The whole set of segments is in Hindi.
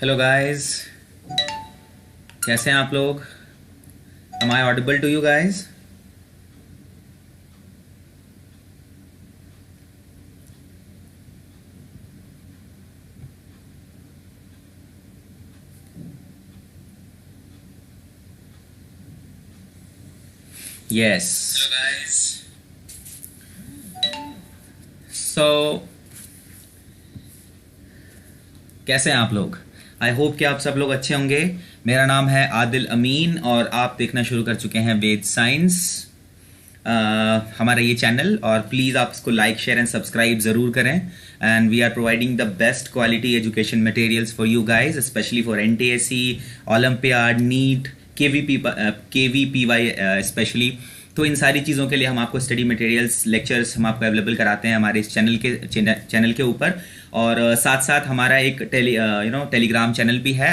हेलो गाइस, कैसे हैं आप लोग? Am I audible to you guys? Yes. So कैसे हैं आप लोग? आई होप कि आप सब लोग अच्छे होंगे। मेरा नाम है आदिल अमीन और आप देखना शुरू कर चुके हैं वेद साइंस, हमारा ये चैनल। और प्लीज़ आप इसको लाइक शेयर एंड सब्सक्राइब ज़रूर करें। And we are providing the best quality education materials for you guys, specially for NTSC, Olympiad, NEET, KVPY specially. तो इन सारी चीज़ों के लिए हम आपको स्टडी मटेरियल्स, लेक्चर्स हम आपको अवेलेबल कराते हैं हमारे इस चैनल के ऊपर। और साथ साथ हमारा एक टेलीग्राम चैनल भी है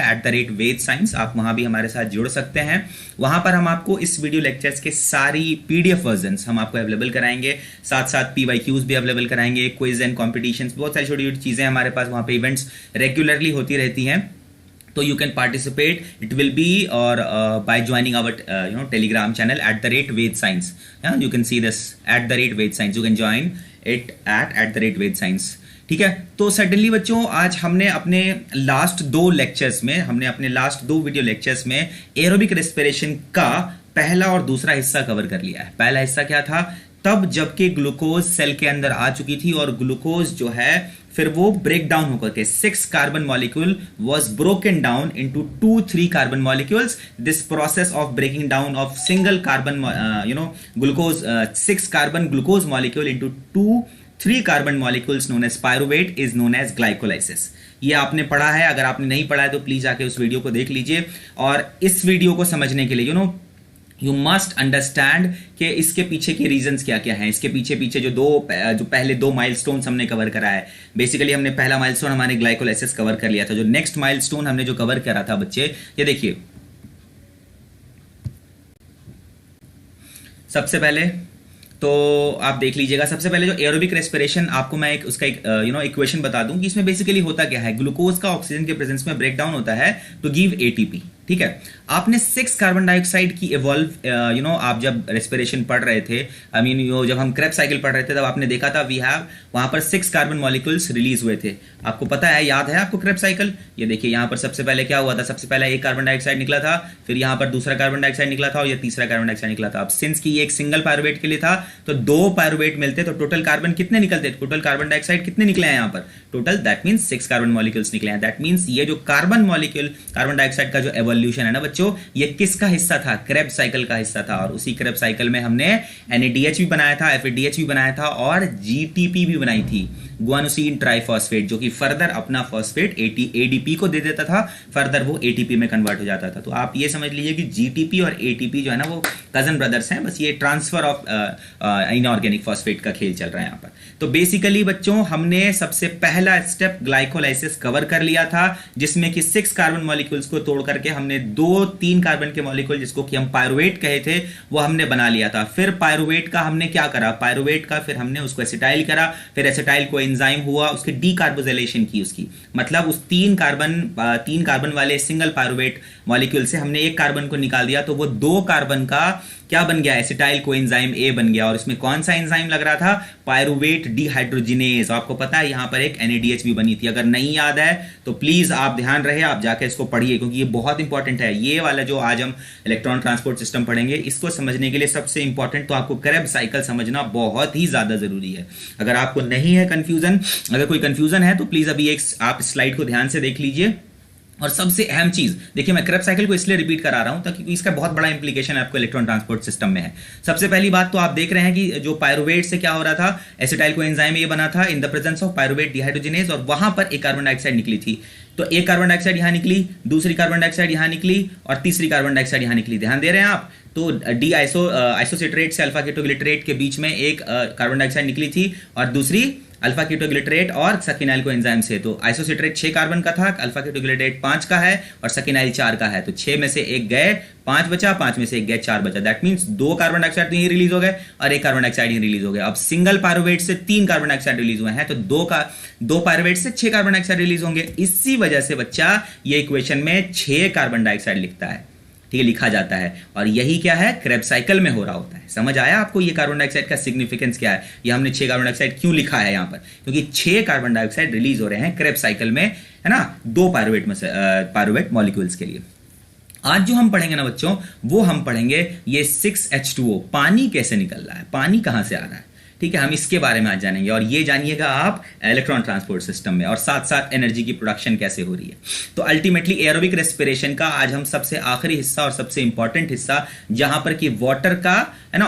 @वेद साइंस। आप वहाँ भी हमारे साथ जुड़ सकते हैं। वहाँ पर हम आपको इस वीडियो लेक्चर्स के सारी PDF वर्जन्स हम आपको अवेलेबल कराएंगे। साथ साथ PYQs भी अवेलेबल कराएंगे, क्विज एंड कॉम्पिटिशन्स, बहुत सारी छोटी छोटी चीज़ें हमारे पास वहाँ पे इवेंट्स रेगुलरली होती रहती हैं। तो you can participate. It will be or by joining our Telegram channel @Ved Science. Yeah, you can see this @Ved Science. You can join it at @Ved Science. ठीक है। तो सडनली बच्चों, आज हमने अपने लास्ट दो वीडियो लेक्चर्स में एरोबिक रेस्पिरेशन का पहला और दूसरा हिस्सा कवर कर लिया है। पहला हिस्सा क्या था? तब जबकि ग्लूकोज सेल के अंदर आ चुकी थी और ग्लूकोज जो है फिर वो ब्रेक डाउन होकर के 6 carbon molecule was broken down into 2-3 carbon molecules. This process of breaking down of single carbon glucose 6 carbon glucose molecule into 2-3 carbon molecules known as pyruvate is known as glycolysis. ये आपने पढ़ा है। अगर आपने नहीं पढ़ा है तो प्लीज आके उस वीडियो को देख लीजिए। और इस वीडियो को समझने के लिए यू मस्ट अंडरस्टैंड कि इसके पीछे के रीजंस क्या क्या हैं। इसके पीछे जो पहले दो माइलस्टोन्स हमने कवर करा है। बेसिकली हमने पहला माइलस्टोन हमारे ग्लाइकोलाइसिस कवर कर लिया था। जो नेक्स्ट माइलस्टोन हमने जो कवर करा था बच्चे, ये देखिए। सबसे पहले तो आप देख लीजिएगा। सबसे पहले जो एरोबिक रेस्पिरेशन, आपको मैं उसका इक्वेशन बता दूं कि इसमें बेसिकली होता क्या है। ग्लूकोज का ऑक्सीजन के प्रेजेंस में ब्रेकडाउन होता है तो गिव ATP। ठीक है। आपने 6 कार्बन डाइऑक्साइड की इवॉल्व आप जब रेस्पिरेशन पढ़ रहे थे, जब हम क्रेब्स साइकिल पढ़ रहे थे, तब आपने देखा था वहां पर 6 कार्बन मॉलिक्यूल्स रिलीज हुए थे। आपको पता है, याद है आपको क्रेब्स साइकिल? ये देखिए, यहां पर सबसे पहले क्या हुआ था? सबसे पहले एक कार्बन डाइऑक्साइड निकला था, फिर यहां पर दूसरा कार्बन डाइऑक्साइड निकला था और ये तीसरा कार्बन डाइऑक्साइड निकला था। अब सिंस की ये एक सिंगल पायरुवेट के लिए था तो 2 पायरुवेट मिलते तो टोटल कार्बन कितने निकलते? टोटल कार्बन डाइऑक्साइड कितने निकले हैं यहां पर? Total that means 6 carbon molecules निकले हैं। दैट मींस ये जो कार्बन डाइऑक्साइड का जो एवोल्यूशन है ना बच्चों, ये किसका हिस्सा था? क्रेब्स साइकिल का हिस्सा था। और उसी क्रेब्स साइकिल में हमने NADH भी बनाया था, FADH भी बनाया था और GTP भी बनाई थी, गुआनोसिन ट्राइफॉस्फेट, जो कि फर्दर अपना फॉस्फेट ADP को दे देता था। फर्दर वो ATP में कन्वर्ट हो जाता था। तो आप ये समझ लीजिए कि GTP और ATP जो है ना वो कजन ब्रदर्स हैं। बस ये ट्रांसफर ऑफ इनऑर्गेनिक फॉस्फेट का खेल चल रहा है यहाँ पर। तो बेसिकली बच्चों, हमने सबसे पहला स्टेप ग्लाइकोलाइसिस कवर कर लिया था, जिसमें कि 6 कार्बन मॉलिक्यूल्स को तोड़ करके हमने 2-3 कार्बन के मॉलिक्यूल, जिसको कि हम पायरुवेट कहे थे, वो हमने बना लिया था। फिर पायरुवेट का हमने क्या करा? पायरुवेट का फिर हमने उसको एसिटाइल करा। फिर एसिटाइल को एंजाइम हुआ, उसकी डीकार्बोजिलेशन की उसकी, मतलब उस 3 कार्बन वाले सिंगल पायरुवेट मॉलिक्यूल से हमने 1 कार्बन को निकाल दिया तो वो 2 कार्बन का क्या बन गया? एसिटाइल को एंजाइम A बन गया। और इसमें कौन सा एंजाइम लग रहा था? Pyruvate dehydrogenase. आपको पता है यहां पर एक NADH भी बनी थी। अगर नहीं याद है तो प्लीज आप ध्यान रहे, आप जाकर इसको पढ़िए, क्योंकि ये बहुत इंपॉर्टेंट है। ये वाला जो आज हम इलेक्ट्रॉन ट्रांसपोर्ट सिस्टम पढ़ेंगे, इसको समझने के लिए सबसे इंपॉर्टेंट तो आपको क्रेब्स साइकिल समझना बहुत ही ज्यादा जरूरी है। अगर आपको नहीं है कंफ्यूजन, अगर कोई कंफ्यूजन है तो प्लीज अभी आप स्लाइड को ध्यान से देख लीजिए। और सबसे अहम चीज देखिए, मैं क्रेब्स साइकिल को इसलिए रिपीट करा रहा हूं ताकि इसका बहुत बड़ा इंप्लीकेशन आपको इलेक्ट्रॉन ट्रांसपोर्ट सिस्टम में है। सबसे पहली बात तो आप देख रहे हैं कि जो पायरुवेट से क्या हो रहा था, एसिटाइल को एंजाइम A बना था in the presence of pyruvate dehydrogenase, और वहां पर एक कार्बन डाइऑक्साइड निकली थी। तो एक कार्बन डाइऑक्साइड यहां निकली, दूसरी कार्बन डाइऑक्साइड यहां निकली और तीसरी कार्बन डाइऑक्साइड यहां निकली। ध्यान दे रहे हैं आप? तो आइसोसिट्रेट से अल्फा कीटोग्लिसरेट के बीच में एक कार्बन डाइऑक्साइड निकली थी और दूसरी अल्फा कीटोग्लिटरेट और सकिनाइल को एंजाइम से। तो आइसोसिट्रेट 6 कार्बन का था, अल्फा कीटोग्लिटरेट 5 का है और सकिनाइल 4 का है। तो 6 में से 1 गए, 5 बचा, 5 में से 1 गए, 4 बचा। दैट मींस 2 कार्बन डाइऑक्साइड यहीं रिलीज हो गए और 1 कार्बन डाइऑक्साइड यहीं रिलीज हो गया। अब सिंगल पायरुवेट से 3 कार्बन डाइऑक्साइड रिलीज हुए हैं, तो 2 पायरुवेट से 6 कार्बन डाइऑक्साइड रिलीज होंगे। इसी वजह से बच्चा ये इक्वेशन में 6 कार्बन डाइऑक्साइड लिखता है, ठीक है, लिखा जाता है। और यही क्या है, क्रेब्स साइकिल में हो रहा होता है। समझ आया आपको ये कार्बन डाइऑक्साइड का सिग्निफिकेंस क्या है? ये हमने 6 कार्बन डाइऑक्साइड क्यों लिखा है यहाँ पर, क्योंकि 6 कार्बन डाइऑक्साइड रिलीज हो रहे हैं क्रेब्स साइकिल में, है ना, 2 पायरुवेट में से पायरुवेट मॉलिक्यूल्स के लिए। आज जो हम पढ़ेंगे ना बच्चों, वो हम पढ़ेंगे ये 6H2O पानी कैसे निकल रहा है, पानी कहां से आ रहा है, ठीक है, हम इसके बारे में आज जानेंगे। और ये जानिएगा आप इलेक्ट्रॉन ट्रांसपोर्ट सिस्टम में, और साथ साथ एनर्जी की प्रोडक्शन कैसे हो रही है। तो अल्टीमेटली एरोबिक रेस्पिरेशन का आज हम सबसे आखिरी हिस्सा और सबसे इंपॉर्टेंट हिस्सा, जहां पर कि वाटर का, है ना,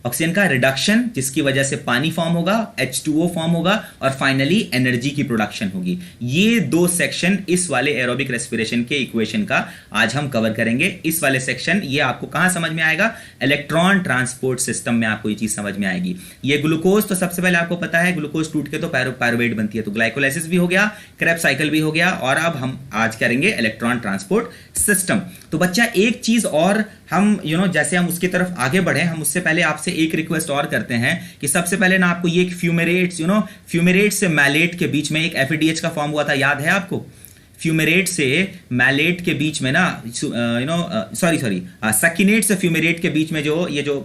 ऑक्सीजन का रिडक्शन, जिसकी वजह से पानी फॉर्म होगा, H2O फॉर्म होगा, और फाइनली एनर्जी की प्रोडक्शन होगी। ये 2 सेक्शन इस वाले एरोबिक रेस्पिरेशन के इक्वेशन का आज हम कवर करेंगे। इस वाले सेक्शन ये आपको कहां समझ में आएगा, इलेक्ट्रॉन ट्रांसपोर्ट सिस्टम में आपको ये चीज समझ में आएगी। ये ग्लूकोज, तो सबसे पहले आपको पता है ग्लूकोज टूट के तो पायरुवेट बनती है, तो ग्लाइकोलाइसिस भी हो गया, क्रेब्स साइकिल भी हो गया, और अब हम आज करेंगे इलेक्ट्रॉन ट्रांसपोर्ट सिस्टम। तो बच्चा एक चीज और हम जैसे हम उसकी तरफ आगे बढ़े, हम उससे पहले आपसे एक रिक्वेस्ट और करते हैं कि सबसे पहले ना आपको ये फ्यूमेरेट्स, फ्यूमेरेट से मैलेट के बीच में एक FADH का फॉर्म हुआ था, याद है आपको? फ्यूमेरेट से मैलेट के बीच में ना, सकिनेट से फ्यूमेरेट के बीच में जो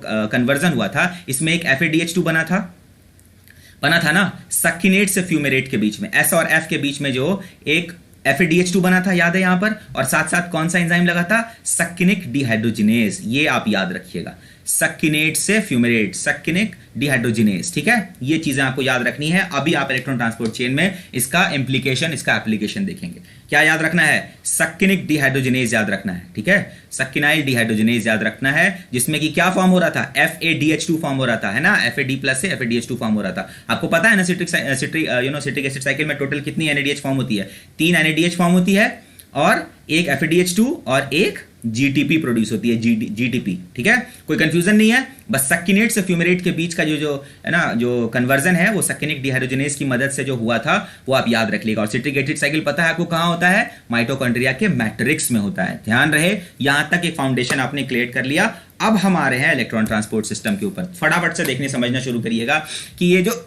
कन्वर्जन हुआ था, इसमें एक FADH2 बना था ना, सकिनेट से फ्यूमेरेट के बीच में, S और F के बीच में जो एक FADH2 बना था, याद है यहां पर? और साथ साथ कौन सा एंजाइम लगा था, सकिनिक डिहाइड्रोजिनेज। ये आप याद रखिएगा, सकिनेट से फ्यूमेरेट, सकिनिक डिहाइड्रोजिनेज, ठीक है, ये चीजें आपको याद रखनी है। अभी आप इलेक्ट्रॉन ट्रांसपोर्ट चेन में इसका इंप्लीकेशन, इसका एप्लीकेशन देखेंगे। क्या याद रखना है, सकिनिक डिहाइड्रोजिनेज याद रखना है, ठीक है, सकिनाइल डिहाइड्रोजिनेज याद रखना है, जिसमें कि क्या फॉर्म हो रहा था, FADH2 फॉर्म हो रहा था, है ना, FAD+ से FADH2 फॉर्म हो रहा था। आपको पता है ना, सिट्रिक एसिड साइकिल में टोटल कितनी NADH फॉर्म होती है? 3 NADH फॉर्म होती है, और एक FADH2 और एक GTP प्रोड्यूस होती है, GTP, ठीक है, कोई कंफ्यूजन नहीं है। बस सकिनेट से फ्यूमेरेट के बीच का जो है ना, जो कन्वर्जन है, वो सकिनिक डिहाइड्रोजिनेज की मदद से जो हुआ था, वो आप याद रख लीजिएगा। और सिट्रिक एसिड साइकिल पता है आपको कहां होता है, माइटोकॉन्ड्रिया के मैट्रिक्स में होता है। ध्यान रहे, यहां तक एक फाउंडेशन आपने क्रिएट कर लिया। अब हम आ रहे हैं इलेक्ट्रॉन ट्रांसपोर्ट सिस्टम के ऊपर। फटाफट से देखने समझना शुरू करिएगा कि ये जो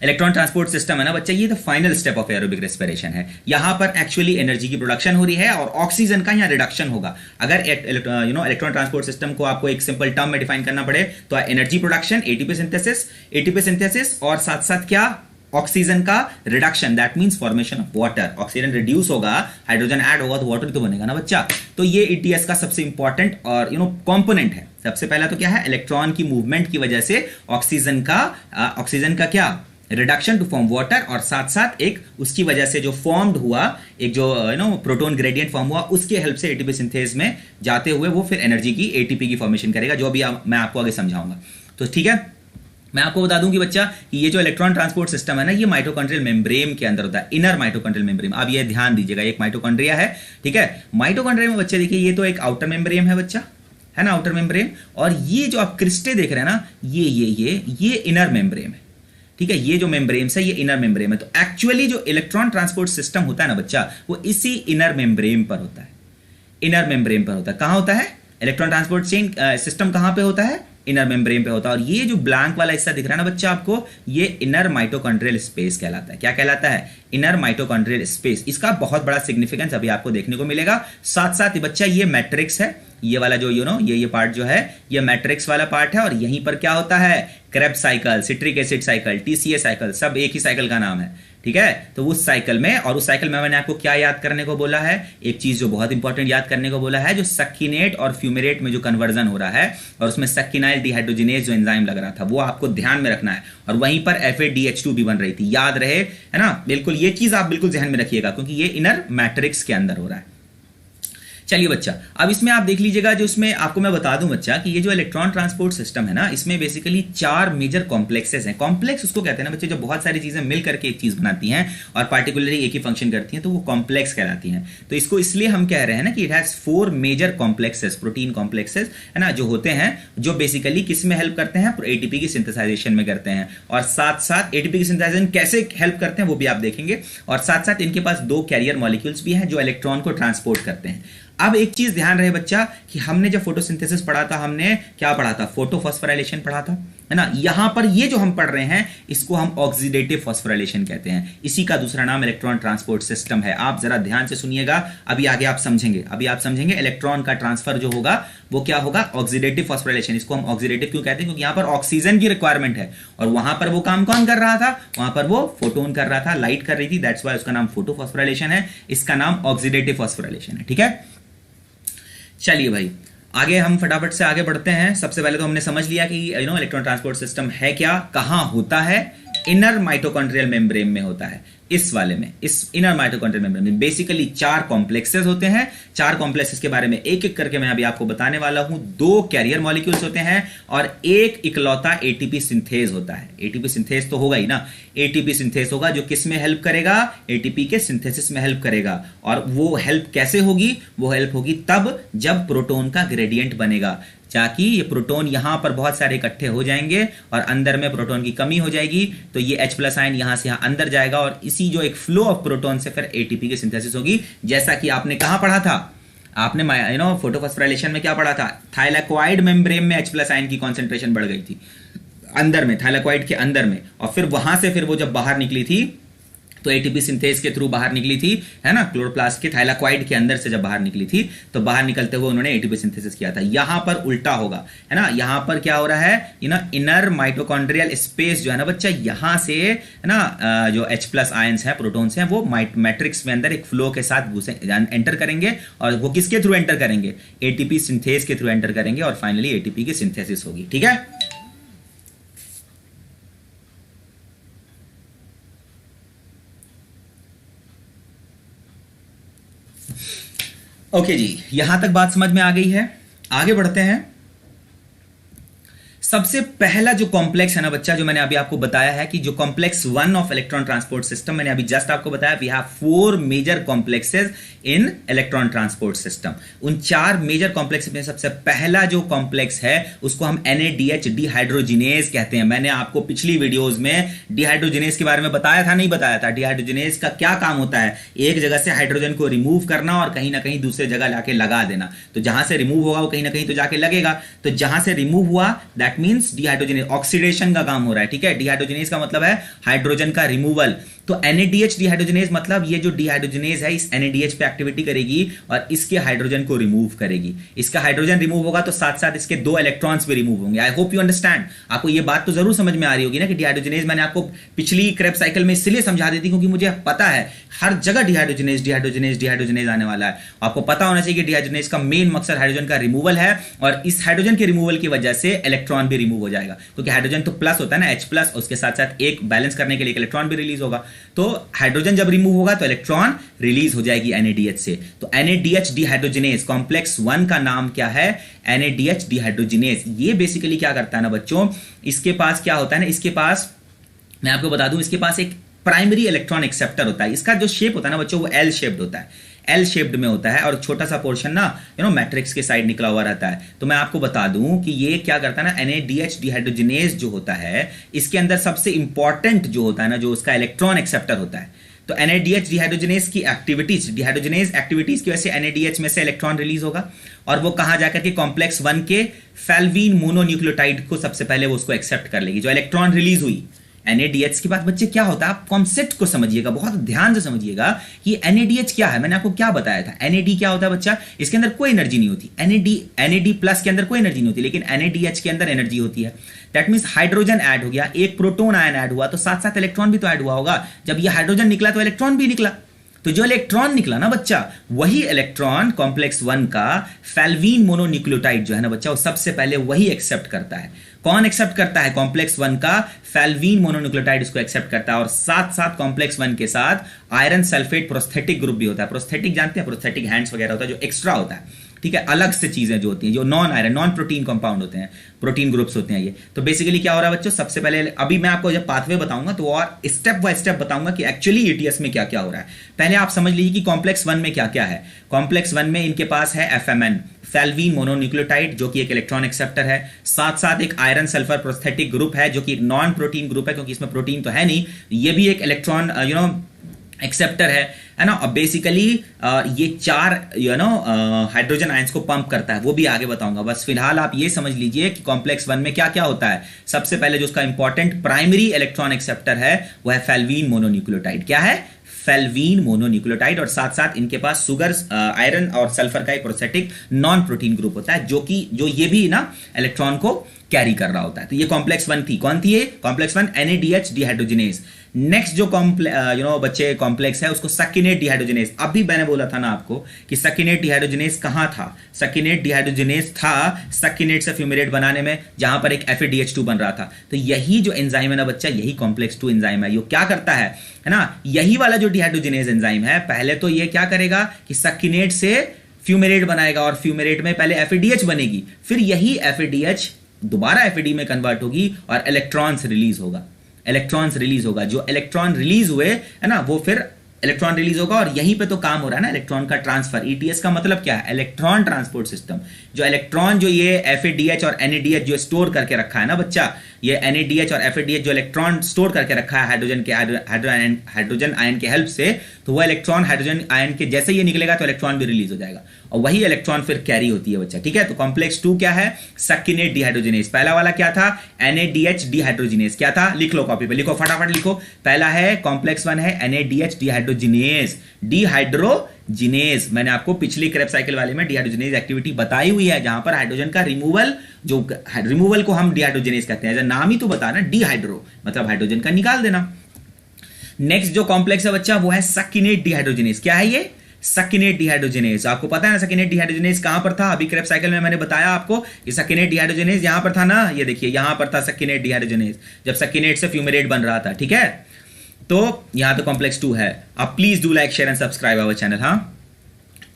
इलेक्ट्रॉन ट्रांसपोर्ट सिस्टम है ना बच्चा, ये तो final step of aerobic respiration है। यहां पर एक्चुअली एनर्जी की प्रोडक्शन हो रही है और ऑक्सीजन का यहां रिडक्शन होगा। अगर इलेक्ट्रॉन ट्रांसपोर्ट सिस्टम को आपको एक सिंपल टर्म में डिफाइन करना पड़े तो एनर्जी प्रोडक्शन, एटीपी सिंथेसिस और साथ साथ क्या, ऑक्सीजन का reduction, that means formation of water. Oxygen reduce होगा, हाइड्रोजन ऐड होगा, तो वाटर तो बनेगा ना बच्चा। तो ये ETS का सबसे इंपॉर्टेंट और कंपोनेंट है। सबसे पहला तो क्या है, इलेक्ट्रॉन की मूवमेंट की वजह से ऑक्सीजन का क्या, रिडक्शन टू फॉर्म वाटर, और साथ साथ एक उसकी वजह से जो फॉर्म्ड हुआ, एक जो प्रोटोन ग्रेडियंट फॉर्म हुआ, उसके हेल्प से एटीपी सिंथेज में जाते हुए वो फिर एनर्जी की, ATP की फॉर्मेशन करेगा, जो अभी मैं आपको आगे समझाऊंगा। तो ठीक है, मैं आपको बता दूं कि बच्चा, ये जो इलेक्ट्रॉन ट्रांसपोर्ट सिस्टम है ना, ये माइटोकॉन्ड्रियल मेम्ब्रेन के अंदर होता है, इनर माइटोकॉन्ड्रियल मेम्ब्रेन। अब ये ध्यान दीजिएगा, एक माइटोकॉन्ड्रिया है, ठीक है, माइटोकॉन्ड्रिया में बच्चे देखिए, ये तो एक आउटर मेम्ब्रेन है बच्चा, है ना, आउटर मेम्ब्रेन, और ये जो आप क्रिस्टे देख रहे हैं ना, ये इनर मेम्ब्रेन है, ठीक है, ये जो मेम्ब्रेन है ये इनर मेम्ब्रेन है। तो एक्चुअली जो इलेक्ट्रॉन ट्रांसपोर्ट सिस्टम होता है ना बच्चा, वो इसी इनर मेम्ब्रेन पर होता है, इनर मेम्ब्रेन पर होता है। कहां होता है इलेक्ट्रॉन ट्रांसपोर्ट चेन सिस्टम, कहां पे होता है, इनर मेम्ब्रेन पे होता है। और ये जो ब्लैंक वाला हिस्सा दिख रहा है ना बच्चा आपको, ये इनर माइटोकॉन्ड्रियल स्पेस कहलाता है। क्या कहलाता है, इनर माइटोकॉन्ड्रियल स्पेस। इसका बहुत बड़ा सिग्निफिकेंस अभी आपको देखने को मिलेगा। साथ साथ ही बच्चा ये मैट्रिक्स है, ये वाला जो ये पार्ट जो है, ये मैट्रिक्स वाला पार्ट है, और यहीं पर क्या होता है, Krebs cycle, citric acid cycle, TCA cycle, सब एक ही साइकिल का नाम है, ठीक है। तो उस साइकिल में, और उस साइकिल में मैंने आपको क्या याद करने को बोला है, एक चीज जो बहुत इंपॉर्टेंट याद करने को बोला है, जो सकिनेट और फ्यूमेरेट में जो कन्वर्जन हो रहा है, और उसमें सकिनाइल डिहाइड्रोजिनेज जो एंजाइम लग रहा था, वो आपको ध्यान में रखना है। और वहीं पर FADH2 भी बन रही थी, याद रहे, है ना, बिल्कुल ये चीज आप बिल्कुल ध्यान में रखिएगा, क्योंकि ये इनर मैट्रिक्स के अंदर हो रहा है। चलिए बच्चा, अब इसमें आप देख लीजिएगा, जो इसमें आपको मैं बता दूं बच्चा कि ये जो इलेक्ट्रॉन ट्रांसपोर्ट सिस्टम है ना, इसमें बेसिकली 4 मेजर कॉम्प्लेक्सेस हैं। कॉम्प्लेक्स उसको कहते हैं ना बच्चे, जब बहुत सारी चीजें मिल करके एक चीज बनाती हैं और पार्टिकुलरली एक ही फंक्शन करती हैं तो वो कॉम्प्लेक्स कहलाती हैं। तो इसको इसलिए हम कह रहे हैं ना कि it has 4 major complexes, protein complexes है ना, जो होते हैं, जो बेसिकली किस में हेल्प करते हैं, एटीपी की सिंथेसाइजेशन में करते हैं। और साथ साथ एटीपी की सिंथेसाइजेशन कैसे हेल्प करते हैं वो भी आप देखेंगे। और साथ साथ इनके पास 2 कैरियर मॉलिक्यूल्स भी हैं जो इलेक्ट्रॉन को ट्रांसपोर्ट करते हैं। अब एक चीज ध्यान रहे बच्चा कि हमने जब फोटोसिंथेसिस पढ़ा था, हमने क्या पढ़ा था, फोटोफॉस्फोराइलेशन पढ़ा था, है ना। यहां पर ये जो हम पढ़ रहे हैं इसको हम ऑक्सीडेटिव फॉस्फोराइलेशन कहते हैं। इसी का दूसरा नाम इलेक्ट्रॉन ट्रांसपोर्ट सिस्टम है। आप जरा ध्यान से सुनिएगा, अभी आगे आप समझेंगे, इलेक्ट्रॉन का ट्रांसफर जो होगा वो क्या होगा, ऑक्सीडेटिव फॉस्फोराइलेशन। इसको हम ऑक्सीडेटिव क्यों कहते हैं, क्योंकि यहां पर ऑक्सीजन की रिक्वायरमेंट है और वहां पर वो काम कौन कर रहा था, वहां पर वो फोटोन कर रहा था, लाइट कर रही थी, दैट्स व्हाई उसका नाम फोटोफॉस्फोराइलेशन है। इसका नाम ऑक्सीडेटिव फॉस्फोराइलेशन है, ठीक है। चलिए भाई, आगे हम फटाफट से आगे बढ़ते हैं। सबसे पहले तो हमने समझ लिया कि इलेक्ट्रॉन ट्रांसपोर्ट सिस्टम है क्या, कहां होता है, इनर माइटोकॉन्ड्रियल मेम्ब्रेन में होता है। इस वाले में, इस इनर माइटोकॉन्ड्रियल मेम्ब्रेन में बेसिकली 4 कॉम्प्लेक्सेस होते हैं। 4 कॉम्प्लेक्सेस के बारे में एक एक करके मैं अभी आपको बताने वाला हूं। 2 कैरियर मॉलिक्यूल्स होते हैं और एक इकलौता एटीपी सिंथेज होता है। एटीपी सिंथेज तो होगा ही ना, एटीपी सिंथेज होगा जो किस में हेल्प करेगा, एटीपी के सिंथेसिस में हेल्प करेगा। और वो हेल्प कैसे होगी, वो हेल्प होगी तब जब प्रोटॉन का ग्रेडियंट बनेगा, ताकि ये प्रोटॉन यहां पर बहुत सारे इकट्ठे हो जाएंगे और अंदर में प्रोटॉन की कमी हो जाएगी, तो ये H+ आयन यहां से यहां अंदर जाएगा और इसी जो एक फ्लो ऑफ प्रोटॉन से फिर एटीपी की सिंथेसिस होगी। जैसा कि आपने कहां पढ़ा था, आपने फोटोफॉस्फोराइलेशन में क्या पढ़ा था, थाइलाकोइड मेम्ब्रेन में H+ आयन की कॉन्सेंट्रेशन बढ़ गई थी अंदर में, थाइलाकोइड के अंदर में, और फिर वहां से फिर वो जब बाहर निकली थी तो एटीपी सिंथेज के थ्रू बाहर निकली थी, है ना, क्लोरोप्लास्ट के थाइलाकोइड के अंदर से जब बाहर निकली थी तो बाहर निकलते हुए उन्होंने एटीपी सिंथेसिस किया था। यहां पर उल्टा होगा, है ना, यहां पर क्या हो रहा है, इनर माइटोकॉन्ड्रियल स्पेस जो है ना बच्चा, यहां से है ना जो H+ आयंस है, प्रोटॉन्स हैं, वो मैट्रिक्स में अंदर एक फ्लो के साथ एंटर करेंगे और वो किसके थ्रू एंटर करेंगे, एटीपी सिंथेज के थ्रू एंटर करेंगे और फाइनली एटीपी की सिंथेसिस होगी, ठीक है। ओके जी, यहां तक बात समझ में आ गई है। आगे बढ़ते हैं। सबसे पहला जो कॉम्प्लेक्स है ना बच्चा, जो मैंने अभी आपको बताया है कि जो complex 1 of electron transport system, मैंने अभी जस्ट आपको बताया we have 4 major complexes in electron transport system. उन 4 मेजर कॉम्प्लेक्स में सबसे पहला जो कॉम्प्लेक्स है उसको हम NADH डिहाइड्रोजिनेज कहते हैं। मैंने आपको पिछली वीडियोस में डिहाइड्रोजिनेज के बारे में बताया था, नहीं बताया था। डिहाइड्रोजिनेज का क्या काम होता है, एक जगह से हाइड्रोजन को रिमूव करना और कहीं ना कहीं दूसरे जगह लाके लगा देना। तो जहां से रिमूव होगा वो कहीं ना कहीं तो जाके लगेगा, तो जहां से रिमूव हुआ दैट मींस डिहाइड्रोजनेज, ऑक्सीडेशन का काम हो रहा है, ठीक है। डिहाइड्रोजनेज का मतलब है हाइड्रोजन का रिमूवल। तो NADH डिहाइड्रोजनेज मतलब ये जो डिहाइड्रोजनेज है इस NADH पे एक्टिविटी करेगी और इसके हाइड्रोजन को रिमूव करेगी। इसका हाइड्रोजन रिमूव होगा तो साथ साथ इसके 2 इलेक्ट्रॉन्स भी रिमूव होंगे। I hope you understand. आपको ये बात तो जरूर समझ में आ रही होगी ना कि डिहाइड्रोजनेज मैंने आपको पिछली क्रेब साइकिल में इसलिए समझा देती क्योंकि मुझे पता है हर जगह डिहाइड्रोजनेज डिहाइड्रोजनेज डिहाइड्रोजनेज आने वाला है। आपको पता होना चाहिए कि डिहाइड्रोजनेज का मेन मकसद हाइड्रोजन का रिमूवल है और इस हाइड्रोजन के रिमूवल की वजह से इलेक्ट्रॉन भी रिमूव हो जाएगा, क्योंकि हाइड्रोजन तो प्लस होता है ना H+, उसके साथ साथ एक बैलेंस करने के लिए इलेक्ट्रॉन भी रिलीज होगा। तो हाइड्रोजन जब रिमूव होगा तो इलेक्ट्रॉन रिलीज हो जाएगी NADH से। तो NADH डिहाइड्रोजिनेज कॉम्प्लेक्स 1 का नाम क्या है, NADH डिहाइड्रोजिनेज। ये बेसिकली क्या करता है ना बच्चों, इसके पास क्या होता है ना, इसके पास मैं आपको बता दूं, इसके पास एक प्राइमरी इलेक्ट्रॉन एक्सेप्टर होता है। इसका जो शेप होता है ना बच्चों वो L शेप्ड होता है, L शेप्ड में होता है और छोटा सा पोर्शन ना मैट्रिक्स के साइड निकला हुआ रहता है। तो मैं आपको बता दूं कि ये क्या करता है ना, NADH डिहाइड्रोजिनेज जो होता है इसके अंदर सबसे इंपॉर्टेंट जो होता है ना, जो उसका इलेक्ट्रॉन एक्सेप्टर होता है। तो NADH डिहाइड्रोजिनेज की एक्टिविटीज, डिहाइड्रोजिनेज एक्टिविटीज की वजह से NADH में से इलेक्ट्रॉन रिलीज होगा और वो कहां जाकर के कॉम्प्लेक्स 1 के फैल्वीन मोनोन्यूक्लियोटाइड को सबसे पहले वो उसको एक्सेप्ट कर लेगी। जो इलेक्ट्रॉन रिलीज हुई NADH के बाद बच्चे क्या होता है, आप कॉन्सेप्ट को समझिएगा, बहुत ध्यान से समझिएगा कि NADH क्या है। मैंने आपको क्या बताया था, NAD क्या होता है बच्चा, इसके अंदर कोई एनर्जी नहीं होती। NAD+ के अंदर कोई एनर्जी नहीं होती, लेकिन NADH के अंदर एनर्जी होती है। दैट मींस हाइड्रोजन ऐड हो गया, एक प्रोटॉन आयन ऐड हुआ तो साथ साथ इलेक्ट्रॉन भी तो ऐड हुआ होगा। जब ये हाइड्रोजन निकला तो इलेक्ट्रॉन भी निकला। तो जो इलेक्ट्रॉन निकला ना बच्चा, वही इलेक्ट्रॉन कॉम्प्लेक्स 1 का फैल्वीन मोनोन्यूक्लियोटाइड जो है ना बच्चा, वो सबसे पहले वही एक्सेप्ट करता है। कौन एक्सेप्ट करता है? कॉम्प्लेक्स 1 का फेल्वीन मोनोन्यूक्लियोटाइड इसको एक्सेप्ट करता है, और साथ साथ कॉम्प्लेक्स 1 के साथ आयरन सल्फेट प्रोस्थेटिक ग्रुप भी होता है। प्रोस्थेटिक जानते हैं? प्रोस्थेटिक हैंड्स वगैरह होता है जो एक्स्ट्रा होता है, ठीक है, अलग से चीजें जो होती हैं, जो non iron non protein compound होते हैं, प्रोटीन ग्रुप्स होते हैं ये। तो बेसिकली क्या हो रहा है बच्चों, सबसे पहले अभी मैं आपको जब पाथवे बताऊंगा तो और स्टेप बाय स्टेप बताऊंगा कि एक्चुअली ईटीएस में क्या क्या हो रहा है। पहले आप समझ लीजिए कि कॉम्प्लेक्स 1 में क्या क्या है। कॉम्प्लेक्स 1 में इनके पास है FMN, फेल्वीन मोनोन्यूक्लियोटाइड, जो कि एक इलेक्ट्रॉन एक्सेप्टर है, साथ साथ एक आयरन सल्फर प्रोस्थेटिक ग्रुप है जो कि एक नॉन प्रोटीन ग्रुप है, क्योंकि इसमें प्रोटीन तो है नहीं, ये भी एक इलेक्ट्रॉन एक्सेप्टर है ना। और बेसिकली ये 4 हाइड्रोजन आयंस को पंप करता है, वो भी आगे बताऊंगा। बस फिलहाल आप ये समझ लीजिए कि कॉम्प्लेक्स 1 में क्या क्या होता है। सबसे पहले जो उसका इंपॉर्टेंट प्राइमरी इलेक्ट्रॉन एक्सेप्टर है वो है फेल्वीन मोनोन्यूक्लियोटाइड। क्या है? फेल्वीन मोनोन्यूक्लियोटाइड। और साथ साथ इनके पास सुगर, आयरन और सल्फर का एक प्रोस्थेटिक नॉन प्रोटीन ग्रुप होता है, जो ये भी ना इलेक्ट्रॉन को कैरी कर रहा होता है। तो ये कॉम्प्लेक्स 1 थी। कौन थी ये? Complex 1 NADH dehydrogenase. नेक्स्ट जो बच्चे कॉम्प्लेक्स है उसको सकिनेट डिहाइड्रोजिनेज। अभी मैंने बोला था ना आपको कि सकिनेट डिहाइड्रोजिनेज कहां था? सकिनेट डिहाइड्रोजिनेज था सकिनेट से फ्यूमेरेट बनाने में, जहां पर एक FADH2 बन रहा था। तो यही जो एंजाइम है ना बच्चा, यही कॉम्प्लेक्स 2 एंजाइम है। ये क्या करता है ना, यही वाला जो डिहाइड्रोजिनेज एंजाइम है, पहले तो ये क्या करेगा कि सकिनेट से फ्यूमेरेट बनाएगा, और फ्यूमेरेट में पहले FADH बनेगी, फिर यही FADH दोबारा FAD में कन्वर्ट होगी और इलेक्ट्रॉन्स रिलीज होगा। इलेक्ट्रॉन्स रिलीज होगा, जो इलेक्ट्रॉन रिलीज हुए है ना, वो फिर इलेक्ट्रॉन रिलीज होगा, और यहीं पे तो काम हो रहा है ना इलेक्ट्रॉन का ट्रांसफर। ईटीएस का मतलब क्या है? Electron transport system. जो इलेक्ट्रॉन जो ये FADH और NADH जो स्टोर करके रखा है ना बच्चा, ये NADH और FADH जो इलेक्ट्रॉन स्टोर करके रखा है हाइड्रोजन आयन के हेल्प से, तो वह इलेक्ट्रॉन हाइड्रोजन आयन के जैसे ये निकलेगा तो इलेक्ट्रॉन भी रिलीज हो जाएगा, और वही इलेक्ट्रॉन फिर कैरी होती है बच्चा, ठीक है। तो कॉम्प्लेक्स 2 क्या है? Succinate dehydrogenase. पहला वाला क्या था? NADH dehydrogenase. क्या था? लिख लो, कॉपी पे लिखो, फटाफट लिखो। पहला है कॉम्प्लेक्स 1 है NADH डिहाइड्रोजिनेज। डिहाइड्रोजिनेज मैंने आपको पिछली क्रेब साइकिल वाले में डिहाइड्रोजिनेज एक्टिविटी बताई हुई है, जहां पर हाइड्रोजन का रिमूवल, जो रिमूवल को हम डिहाइड्रोजिनेज कहते हैं, नाम ही तो बता ना, डिहाइड्रो मतलब हाइड्रोजन का निकाल देना। नेक्स्ट जो कॉम्प्लेक्स है बच्चा वो है सकिनेट डिहाइड्रोजिनेज। क्या है ये? Succinate dehydrogenase. आपको पता है ना सकिनेट डिहाइड्रोजिनेज कहां पर था? अभी क्रेब साइकिल में मैंने बताया आपको कि सकिनेट डिहाइड्रोजिनेज यहां पर था ना, ये देखिए यहां पर था सकिनेट डिहाइड्रोजिनेज, जब सकिनेट से फ्यूमेरेट बन रहा था, ठीक है। तो यहां तो कॉम्प्लेक्स 2 है। अब please do like share and subscribe our channel. हाँ,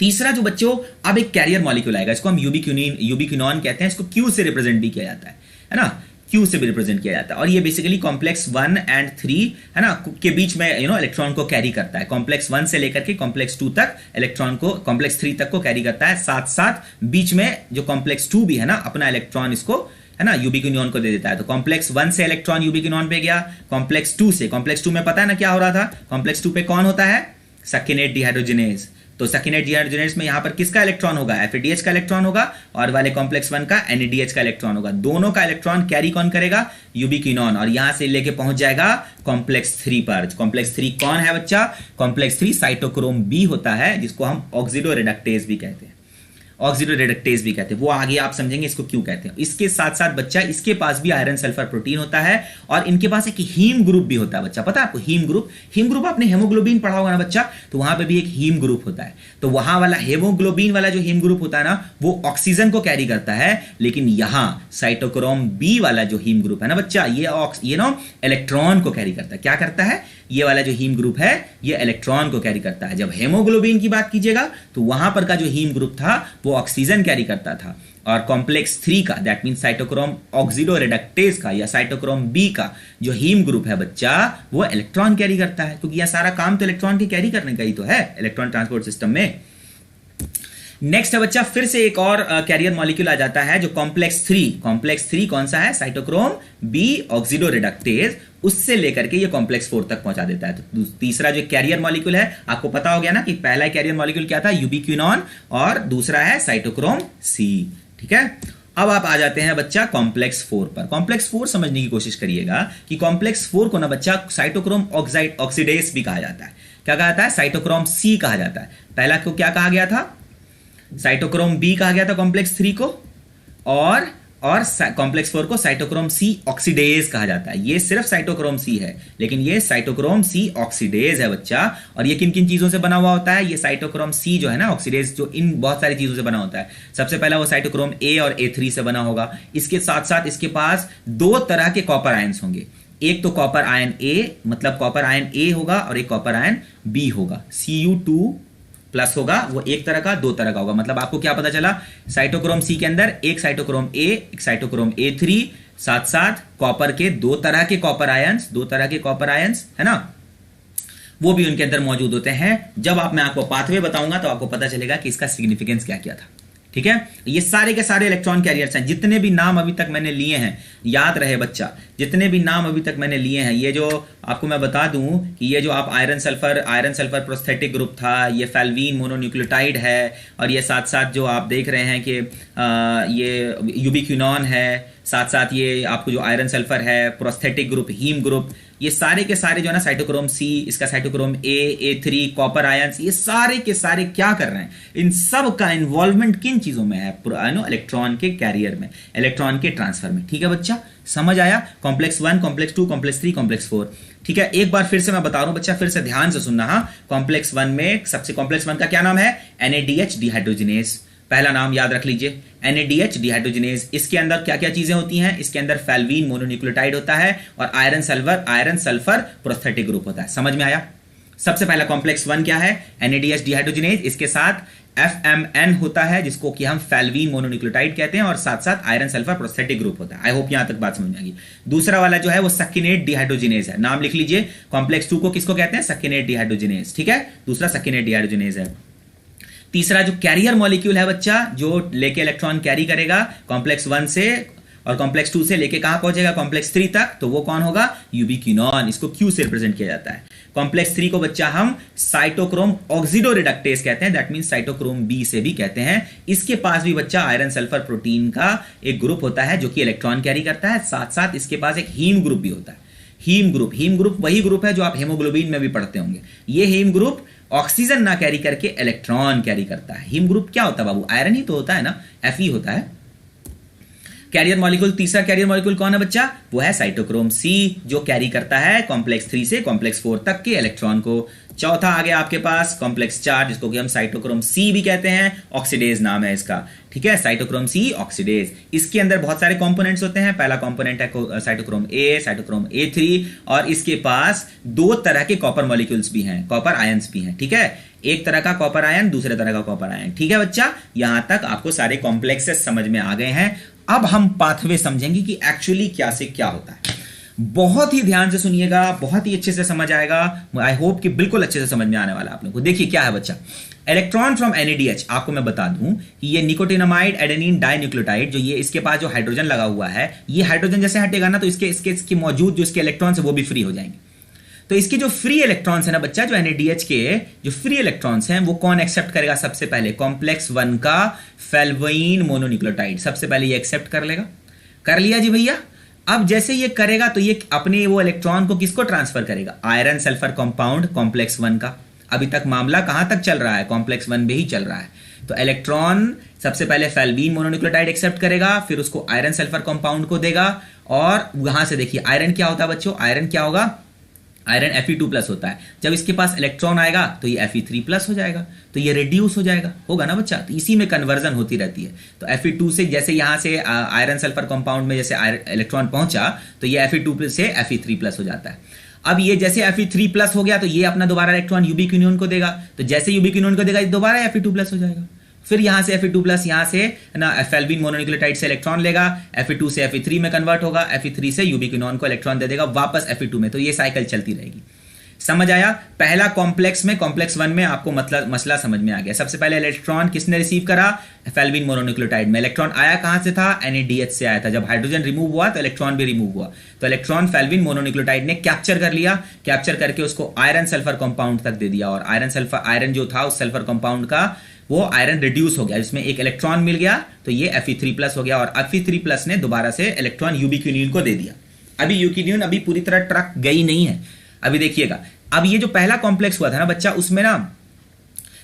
तीसरा जो बच्चों, अब एक कैरियर मॉलिक्यूल आएगा, इसको हम यूबिक्विनॉन कहते हैं, इसको Q से रिप्रेजेंट भी किया जाता है ना, Q से भी रिप्रेजेंट किया जाता है, और ये बेसिकली कॉम्प्लेक्स 1 और 3 है ना के बीच में इलेक्ट्रॉन को कैरी करता है। कॉम्प्लेक्स 1 से लेकर के कॉम्प्लेक्स 2 तक इलेक्ट्रॉन को, कॉम्प्लेक्स 3 तक को कैरी करता है। साथ साथ बीच में जो कॉम्प्लेक्स 2 भी है ना, अपना इलेक्ट्रॉन इसको है ना यूबिक्विनॉन को दे देता है। तो कॉम्प्लेक्स 1 से इलेक्ट्रॉन यूबिक्विनॉन पे गया, कॉम्प्लेक्स 2 से, कॉम्प्लेक्स 2 में पता है ना क्या हो रहा था? कॉम्प्लेक्स 2 पे कौन होता है? Succinate dehydrogenase. तो सकिनेट डिहाइड्रोजिनेज में यहां पर किसका इलेक्ट्रॉन होगा? FADH का इलेक्ट्रॉन होगा, और वाले कॉम्प्लेक्स 1 का NADH का इलेक्ट्रॉन होगा। दोनों का इलेक्ट्रॉन कैरी कौन करेगा? यूबिक्विनॉन, और यहां से लेके पहुंच जाएगा कॉम्प्लेक्स 3 पर। कॉम्प्लेक्स 3 कौन है बच्चा? कॉम्प्लेक्स 3 साइटोक्रोम B होता है, जिसको हम ऑक्सीडो रिडक्टेज भी कहते हैं, ऑक्सीडो रिडक्टेज भी कहते हैं, वो आगे आप समझेंगे इसको क्यों कहते हैं। इसके साथ साथ बच्चा इसके पास भी आयरन सल्फर प्रोटीन होता है, और इनके पास एक हीम ग्रुप भी होता है बच्चा। पता है आपको हीम ग्रुप? हीम ग्रुप आपने हेमोग्लोबिन पढ़ा होगा ना बच्चा, तो वहां पे भी एक हीम ग्रुप होता है। तो वहां वाला हेमोग्लोबिन वाला जो हीम ग्रुप होता है ना, वो ऑक्सीजन को कैरी करता है, लेकिन यहां साइटोक्रोम B वाला जो हीम ग्रुप है ना बच्चा, ये ना इलेक्ट्रॉन को कैरी करता है। क्या करता है? ये वाला जो हीम ग्रुप है ये इलेक्ट्रॉन को कैरी करता है। जब हेमोग्लोबिन की बात कीजिएगा तो वहां पर का जो हीम ग्रुप था वो ऑक्सीजन कैरी करता था, और कॉम्प्लेक्स 3 का, that mean cytochrome oxido reductase का या साइटोक्रोम B का जो हीम ग्रुप है बच्चा, वो इलेक्ट्रॉन कैरी करता है, क्योंकि यह सारा काम तो इलेक्ट्रॉन के कैरी करने का ही तो है इलेक्ट्रॉन ट्रांसपोर्ट सिस्टम में। नेक्स्ट है बच्चा, फिर से एक और कैरियर मॉलिक्यूल आ जाता है जो कॉम्प्लेक्स 3। कॉम्प्लेक्स 3 कौन सा है? साइटोक्रोम B ऑक्सीडो रिडक्टेज, उससे लेकर के ये कॉम्प्लेक्स 4 तक पहुंचा देता है। तो तीसरा जो कैरियर मॉलिक्यूल है, आपको पता हो गया ना कि पहला कैरियर मॉलिक्यूल क्या था? यूबिक्विनॉन, और दूसरा है साइटोक्रोम C, ठीक है। अब आप आ जाते हैं बच्चा कॉम्प्लेक्स 4 पर। कॉम्प्लेक्स 4 समझने की कोशिश करिएगा कि कॉम्प्लेक्स 4 को ना बच्चा साइटोक्रोम ऑक्सीडेज भी कहा जाता है। क्या कहा जाता है? साइटोक्रोम C कहा जाता है। पहला को क्या कहा गया था? साइटोक्रोम B कहा गया था कॉम्प्लेक्स 3 को, और और कॉम्प्लेक्स 4 को साइटोक्रोम सी ऑक्सीडेज कहा जाता है। ये सिर्फ साइटोक्रोम सी है, लेकिन ये साइटोक्रोम सी ऑक्सीडेज है बच्चा। और ये किन किन चीजों से बना हुआ होता है? ये साइटोक्रोम सी जो है ना ऑक्सीडेज, जो इन बहुत सारी चीजों से बना होता है। सबसे पहला वो साइटोक्रोम ए और ए3 से बना होगा। इसके साथ साथ इसके पास दो तरह के कॉपर आयंस होंगे। एक तो कॉपर आयन ए, मतलब कॉपर आयन ए होगा, और एक कॉपर आयन बी होगा। Cu2 प्लस होगा, वो एक तरह का, दो तरह का होगा। मतलब आपको क्या पता चला? साइटोक्रोम सी के अंदर एक साइटोक्रोम ए, एक साइटोक्रोम ए3, साथ साथ कॉपर के दो तरह के कॉपर आयंस, दो तरह के कॉपर आयंस, है ना, वो भी उनके अंदर मौजूद होते हैं। जब मैं आपको पाथवे बताऊंगा तो आपको पता चलेगा कि इसका सिग्निफिकेंस क्या क्या था। ठीक है, ये सारे के सारे इलेक्ट्रॉन कैरियर्स हैं। जितने भी नाम अभी तक मैंने लिए हैं, याद रहे बच्चा, जितने भी नाम अभी तक मैंने लिए हैं, ये जो आपको मैं बता दूं कि ये जो आप आयरन सल्फर प्रोस्थेटिक ग्रुप था, ये फेल्वीन मोनोन्यूक्लियोटाइड है, और ये साथ साथ जो आप देख रहे हैं कि ये यूबिक्विनॉन है, साथ साथ ये आपको जो आयरन सल्फर है, प्रोस्थेटिक ग्रुप, हीम ग्रुप, ये सारे के सारे जो है ना साइटोक्रोम सी, इसका साइटोक्रोम ए3, कॉपर आयंस, ये सारे के सारे क्या कर रहे हैं? इन सब का इन्वॉल्वमेंट किन चीजों में है? इलेक्ट्रॉन के कैरियर में, इलेक्ट्रॉन के ट्रांसफर में। ठीक है बच्चा, समझ आया? Complex 1, complex 2, complex 3, complex 4। ठीक है, एक बार फिर से मैं बता रहा हूं बच्चा, फिर से ध्यान से सुनना। हाँ, कॉम्प्लेक्स 1 में सबसे कॉम्प्लेक्स 1 का क्या नाम है? NADH डिहाइड्रोजिनेज, पहला नाम याद रख लीजिए, NADH डिहाइड्रोजिनेज। इसके अंदर क्या क्या चीजें होती हैं? इसके अंदर फेल्वीन मोनोन्यूक्लियोटाइड होता है और आयरन सल्फर प्रोस्थेटिक ग्रुप होता है। समझ में आया? सबसे पहला कॉम्प्लेक्स 1 क्या है? NADH dehydrogenase. इसके साथ FMN होता है, जिसको कि हम फेल्वीन मोनोन्यूक्लियोटाइड कहते हैं, और साथ साथ आयरन सल्फर प्रोस्थेटिक ग्रुप होता है। आई होप यहां तक बात समझ में आ गई। दूसरा वाला जो है वो सक्किनेट डिहाइड्रोजिनेज है। नाम लिख लीजिए, कॉम्प्लेक्स 2 को किसको कहते हैं? सक्किनेट डिहाइड्रोजिनेज। ठीक है, दूसरा सक्किनेट डिहाइड्रोजिनेज है। तीसरा जो कैरियर मॉलिक्यूल है बच्चा, जो लेके इलेक्ट्रॉन कैरी करेगा कॉम्प्लेक्स 1 से और कॉम्प्लेक्स 2 से लेके कहां पहुंचेगा? कॉम्प्लेक्स 3 तक, तो वो कौन होगा? यूबिक्विनॉन। इसको Q से रिप्रेजेंट किया जाता है। कॉम्प्लेक्स 3 को बच्चा हम साइटोक्रोम ऑक्सीडोरिडक्टेज कहते हैं, दैट मींस साइटोक्रोम बी से भी कहते हैं। इसके पास भी बच्चा आयरन सल्फर प्रोटीन का एक ग्रुप होता है जो कि इलेक्ट्रॉन कैरी करता है। साथ साथ इसके पास एक हीम ग्रुप भी होता है। हीम ग्रुप वही ग्रुप है जो आप हेमोग्लोबिन में भी पढ़ते होंगे। ये हीम ग्रुप ऑक्सीजन ना कैरी करके इलेक्ट्रॉन कैरी करता है। हीम ग्रुप क्या होता है बाबू? आयरन ही तो होता है ना, Fe होता है। कैरियर मॉलिक्यूल, तीसरा कैरियर मॉलिक्यूल कौन है बच्चा? वो है साइटोक्रोम सी, जो कैरी करता है कॉम्प्लेक्स 3 से कॉम्प्लेक्स 4 तक के इलेक्ट्रॉन को। चौथा आ गया आपके पास कॉम्प्लेक्स 4, जिसको कि हम साइटोक्रोम सी भी कहते हैं, ऑक्सीडेज नाम है इसका। ठीक है, साइटोक्रोम सी ऑक्सीडेज। इसके अंदर बहुत सारे कंपोनेंट्स होते हैं। पहला कंपोनेंट है साइटोक्रोम ए, साइटोक्रोम ए3, और इसके पास दो तरह के कॉपर मॉलिक्यूल्स भी हैं, कॉपर आयंस भी हैं। ठीक है, एक तरह का कॉपर आयन, दूसरे तरह का कॉपर आयन। ठीक है बच्चा, यहां तक आपको सारे कॉम्प्लेक्सेस समझ में आ गए हैं। अब हम पाथवे समझेंगे कि एक्चुअली क्या से क्या होता है। बहुत ही ध्यान से सुनिएगा, बहुत ही अच्छे से समझ आएगा। आई होप कि बिल्कुल अच्छे से समझ में आने वाला है आप लोगों को। देखिए क्या है बच्चा, इलेक्ट्रॉन फ्रॉम NADH। आपको मैं बता दूं कि ये निकोटिनामाइड एडेनिन डाइन्यूक्लियोटाइड, जो ये इसके पास जो हाइड्रोजन लगा हुआ है, ये हाइड्रोजन जैसे हटेगा ना, तो इसके मौजूद जो इसके इलेक्ट्रॉन्स है वो भी फ्री हो जाएंगे। तो इसके जो फ्री इलेक्ट्रॉन्स है ना बच्चा, जो NADH के जो फ्री इलेक्ट्रॉन्स हैं, वो कौन एक्सेप्ट करेगा? सबसे पहले कॉम्प्लेक्स 1 का फेल्वीन मोनोन्यूक्लियोटाइड सबसे पहले ये एक्सेप्ट कर लेगा। कर लिया जी भैया। अब जैसे ये करेगा तो ये अपने वो इलेक्ट्रॉन को किसको ट्रांसफर करेगा? आयरन सल्फर कंपाउंड कॉम्प्लेक्स 1 का। अभी तक मामला कहां तक चल रहा है? कॉम्प्लेक्स 1 में ही चल रहा है। तो इलेक्ट्रॉन सबसे पहले फेल्वीन मोनोन्यूक्लियोटाइड एक्सेप्ट करेगा, फिर उसको आयरन सल्फर कंपाउंड को देगा, और वहां से देखिए आयरन क्या होता है बच्चों? आयरन क्या होगा? आयरन Fe2+ होता है। जब इसके पास इलेक्ट्रॉन आएगा तो ये Fe3+ हो जाएगा, तो ये रिड्यूस हो जाएगा, होगा ना बच्चा? तो इसी में कन्वर्जन होती रहती है। तो Fe2 से जैसे यहां से आयरन सल्फर कंपाउंड में जैसे इलेक्ट्रॉन पहुंचा, तो ये Fe2 से Fe3+ हो जाता है। अब ये जैसे Fe3+ हो गया तो ये अपना दोबारा इलेक्ट्रॉन यूबिक्विनोन को देगा, तो जैसे यूबिक्विनोन को देगा दोबारा Fe2+ हो जाएगा। फिर यहां से Fe2+ यहां से ना फेल्वीन मोनोन्यूक्लियोटाइड से इलेक्ट्रॉन लेगा, Fe2 से Fe3 में कन्वर्ट होगा, Fe3 से यूबिक्विनोन को इलेक्ट्रॉन दे देगा वापस Fe2 में। तो ये साइकिल चलती रहेगी। समझ आया? पहला कॉम्प्लेक्स में, कॉम्प्लेक्स 1 में आपको मसला समझ में आ गया। सबसे पहले इलेक्ट्रॉन किसने रिसीव करा? फेल्वीन मोनोन्यूक्लियोटाइड में। इलेक्ट्रॉन आया कहां से था? NADH से आया था। जब हाइड्रोजन रिमूव हुआ तो इलेक्ट्रॉन भी रिमूव हुआ, तो इलेक्ट्रॉन फेल्वीन मोनोन्यूक्लियोटाइड ने कैप्चर कर लिया। कैप्चर करके उसको आयरन सल्फर कंपाउंड तक दे दिया, और आयरन जो था उस सल्फर कंपाउंड का वो आयरन रिड्यूस हो गया, जिसमें एक इलेक्ट्रॉन मिल गया, तो ये Fe3+ हो गया, और Fe3+ ने दोबारा से इलेक्ट्रॉन यूबिक्विनोन को दे दिया। अभी यूबिक्विनोन अभी पूरी तरह ट्रक गई नहीं है। अभी देखिएगा, अब ये जो पहला कॉम्प्लेक्स हुआ था ना बच्चा, उसमें ना